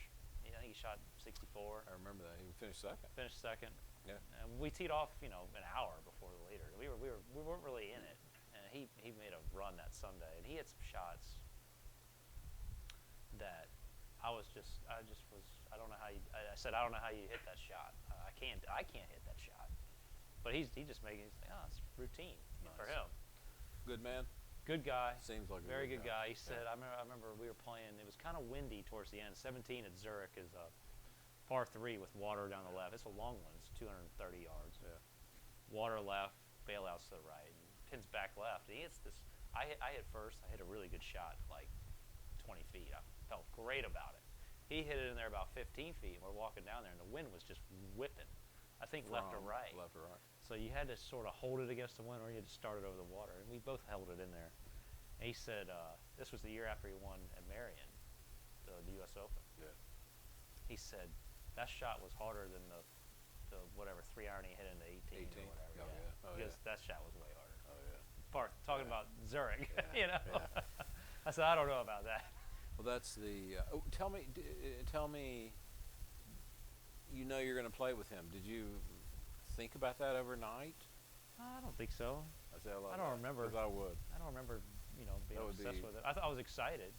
I think he shot 64. I remember that. He finished second. Finished second. Yeah. And we teed off, an hour before the leader. We weren't really in it, and he made a run that Sunday, and he hit some shots that I don't know how you. I said I don't know how you hit that shot. I can't hit that shot. But he's just making. He's like, oh, it's routine for him. Good man. Good guy. Seems like a very good guy. He Yeah. said, I remember we were playing. It was kind of windy towards the end. 17 at Zurich is a par 3 with water down the left. It's a long one. It's 230 yards. Yeah. Water left, bailouts to the right, and pins back left. And he hits this. I hit first. I hit a really good shot, like 20 feet. I felt great about it. He hit it in there about 15 feet. And we're walking down there, and the wind was just whipping. I think left or right. Left or right. So you had to sort of hold it against the wind, or you had to start it over the water. And we both held it in there. And he said this was the year after he won at Marion, the U.S. Open. Yeah. He said that shot was harder than the whatever 3-iron he hit into 18 or whatever. Oh, yeah. Oh, because yeah. that shot was way harder. Oh, yeah. Talking Yeah. about Zurich, Yeah. Yeah. Yeah. I said I don't know about that. Well, that's the. Tell me. You're going to play with him. Did you think about that overnight? I don't think so. I don't remember. 'Cause I would. I don't remember, being That would obsessed be- with it. I was excited.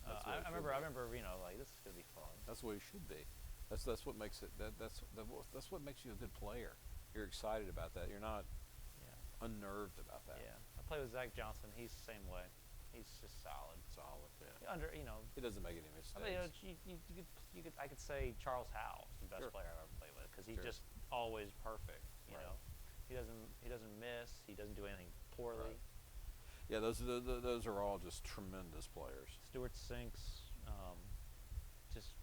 That's what it I should remember, be. like this is gonna be fun. That's what it should be. That's what makes it. That's what makes you a good player. You're excited about that. You're not Yeah. unnerved about that. Yeah. I play with Zach Johnson. He's the same way. He's just solid. Solid. Yeah. He doesn't make any mistakes. I mean, I could say Charles Howell is the best Sure. player I've ever played with because he's Sure. just always perfect. You Right. know, he doesn't miss. He doesn't do anything poorly. Right. Yeah, those are all just tremendous players. Stuart Sinks, just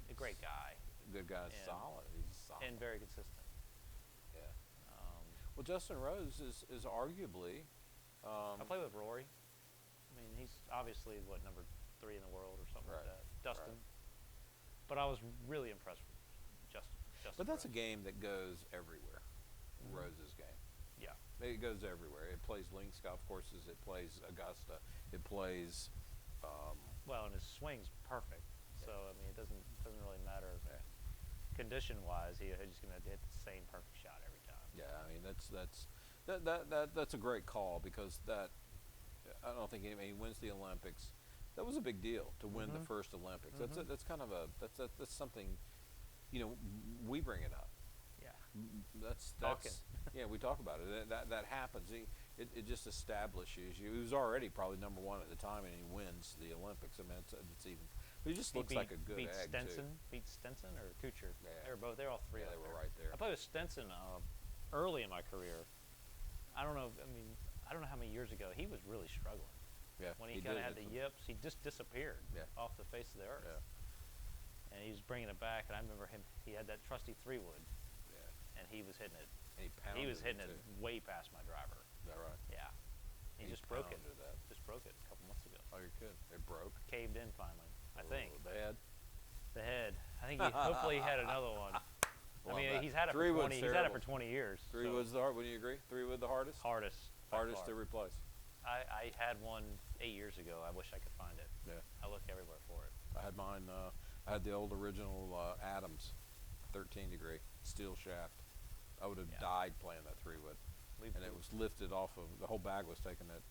a great guy Good guy, And- solid. He's solid. and very consistent. Yeah. Um, Well, Justin Rose is arguably. I play with Rory. I mean, he's obviously number 3 in the world or something Right, like that. Dustin. right. But I was really impressed with Justin. But that's a Rose. game that goes everywhere. Mhm. Rose's game. Yeah. It goes everywhere. It plays links golf courses. It plays Augusta. It plays. Well, and his swing's perfect. So I mean, it doesn't really matter Yeah. condition-wise. He's just gonna hit the same perfect shot every time. Yeah, I mean that's a great call because that I don't think anybody wins the Olympics. That was a big deal to win the Mhm. first Olympics. Mhm. That's kind of that's something, we bring it up. Yeah. That's Talking. yeah, we talk about it. That happens. It just establishes you. He was already probably number 1 at the time, and he wins the Olympics. I mean, it's even. But he just looks like a good beat egg Stenson, beat Stenson or Kuchar. Yeah. They were both. They're all 3. Yeah, up they were there. right there. I played with Stenson early in my career. I don't know. I mean, I don't know how many years ago he was really struggling. too. Yeah, When he did kind of had hit the some- yips, he just disappeared Yeah. off the face of the earth. Yeah, And he was bringing it back. And I remember him. He had that trusty 3-wood, yeah. and he was hitting it. And He was hitting too. it way past my driver. Is that right? Yeah. He just broke it. pounded that. Just broke it a couple months ago. Oh, you're kidding. It broke. Caved in finally. I think. Oh, bad. The head. I think he hopefully he had another one. I Love mean, that. he's had it for 3-wood's 20. He's had it for terrible. 20 years. 3 so wood's the hard. Wouldn't you agree? 3 wood the hardest. hardest. by Hardest far. to replace. I had one 8 years ago. I wish I could find it. Yeah. I look everywhere for it. I had mine. I had the old original Adams, 13 degree steel shaft. I would have Yeah. died playing that 3-wood, We and it was lifted off of the whole bag was taken at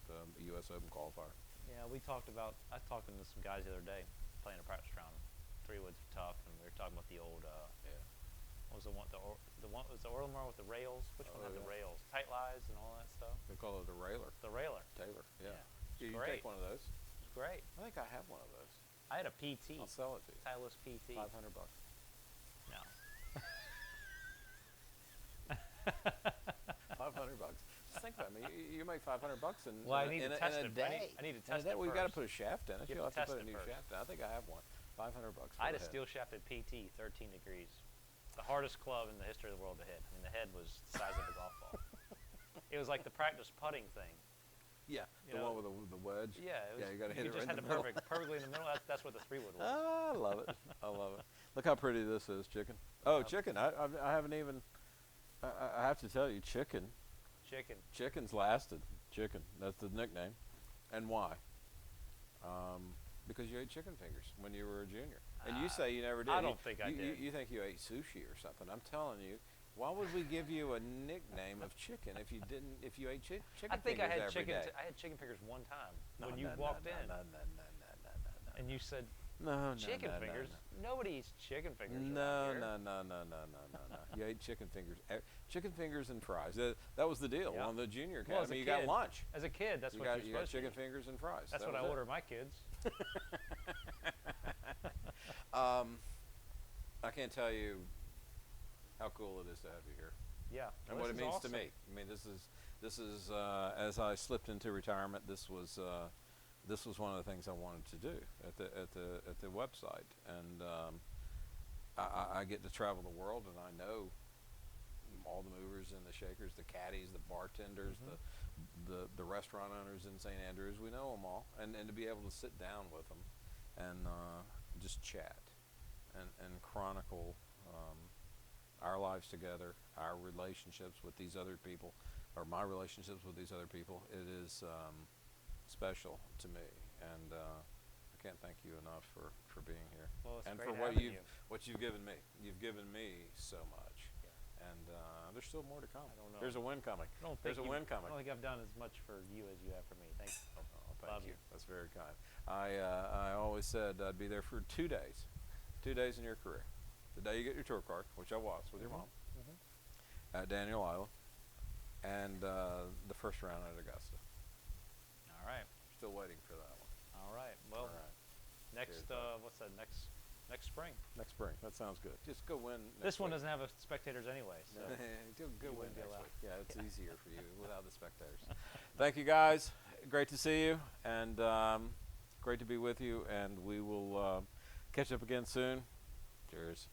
U.S. Open qualifier. Yeah, I talked to some guys the other day playing a practice round. 3-wood's tough, and we were talking about the old. Yeah. What was the one was the Orlamar with the rails? Which one Oh, had the yeah. rails? Tight lies and all that stuff. They call it a railer. The railer. Taylor. Yeah. It's You great. take one of those. It's great. I think I have one of those. I had a PT. I'll sell it to you. Titleist PT. $500. No. $500. Just think about it. I mean, you make $500 in, Well, I in, need in, to a, test in a it. day. I need to In a test day. it Well, you got to first. put a shaft in it. You You'll have have to to put test a it new first. shaft in. I think I have one. $500. I had a for the steel head. shafted PT, 13 degrees. The hardest club in the history of the world to hit. I mean, the head was the size of a golf ball. It was like the practice putting thing. Yeah, You the know? one with the wedge. Yeah, it was, Yeah, you got to hit you it just right had in the the middle. perfectly in the middle. That's what the 3-wood was. Ah, I love it. I love it. Look how pretty this is, chicken. Oh, Yep. chicken. I haven't even. I have to tell you, chicken. Chicken. Chicken's lasted. Chicken. That's the nickname. And why? Because you ate chicken fingers when you were a junior. And you say you never did. I don't think I you, did. You think you ate sushi or something. I'm telling you. Why would we give you a nickname of chicken if you didn't? If you ate chicken I think I fingers had every chicken. day? I had chicken fingers one time No, when you no, walked no, in, no, and you said no, chicken no, fingers. No, Nobody eats chicken fingers. no, around here. no. You ate chicken fingers. Chicken fingers and fries. That was the deal. Yeah. On the junior Well, academy, as a you got kid- lunch. As a kid, that's You what got you're supposed chicken to eat. fingers and fries. That's That what I was it. order my kids. I can't tell you how cool it is to have you here. Yeah. And Well, what it this is means awesome. to me. I mean, this is as I slipped into retirement. This was one of the things I wanted to do at the website, and I get to travel the world, and I know all the movers and the shakers, the caddies, the bartenders, the restaurant owners in St. Andrews. We know them all, and to be able to sit down with them and just chat and chronicle our lives together, our relationships with these other people, or my relationships with these other people, it is special to me, and I can't thank you enough for being here, Well, it's and great for what having you. you've given me. You've given me so much, Yeah. and there's still more to come. I don't know. There's a win coming. I don't There's think a win coming. I don't think I've done as much for you as you have for me. Thank you. Oh, thank Love you. you. That's very kind. I always said I'd be there for 2 days, 2 days in your career. The day you get your tour card, which I was with your mom, at Daniel Island, and the first round at Augusta. All right. Still waiting for that one. All right. Well, All right. next, Cheers, what's that? Next spring. Next spring. That sounds good. Just go win. This one doesn't have spectators anyway, so Go you win wouldn't be next allowed. week. Yeah, it's easier for you without the spectators. Thank you, guys. Great to see you, and great to be with you. And we will catch up again soon. Cheers. cheers.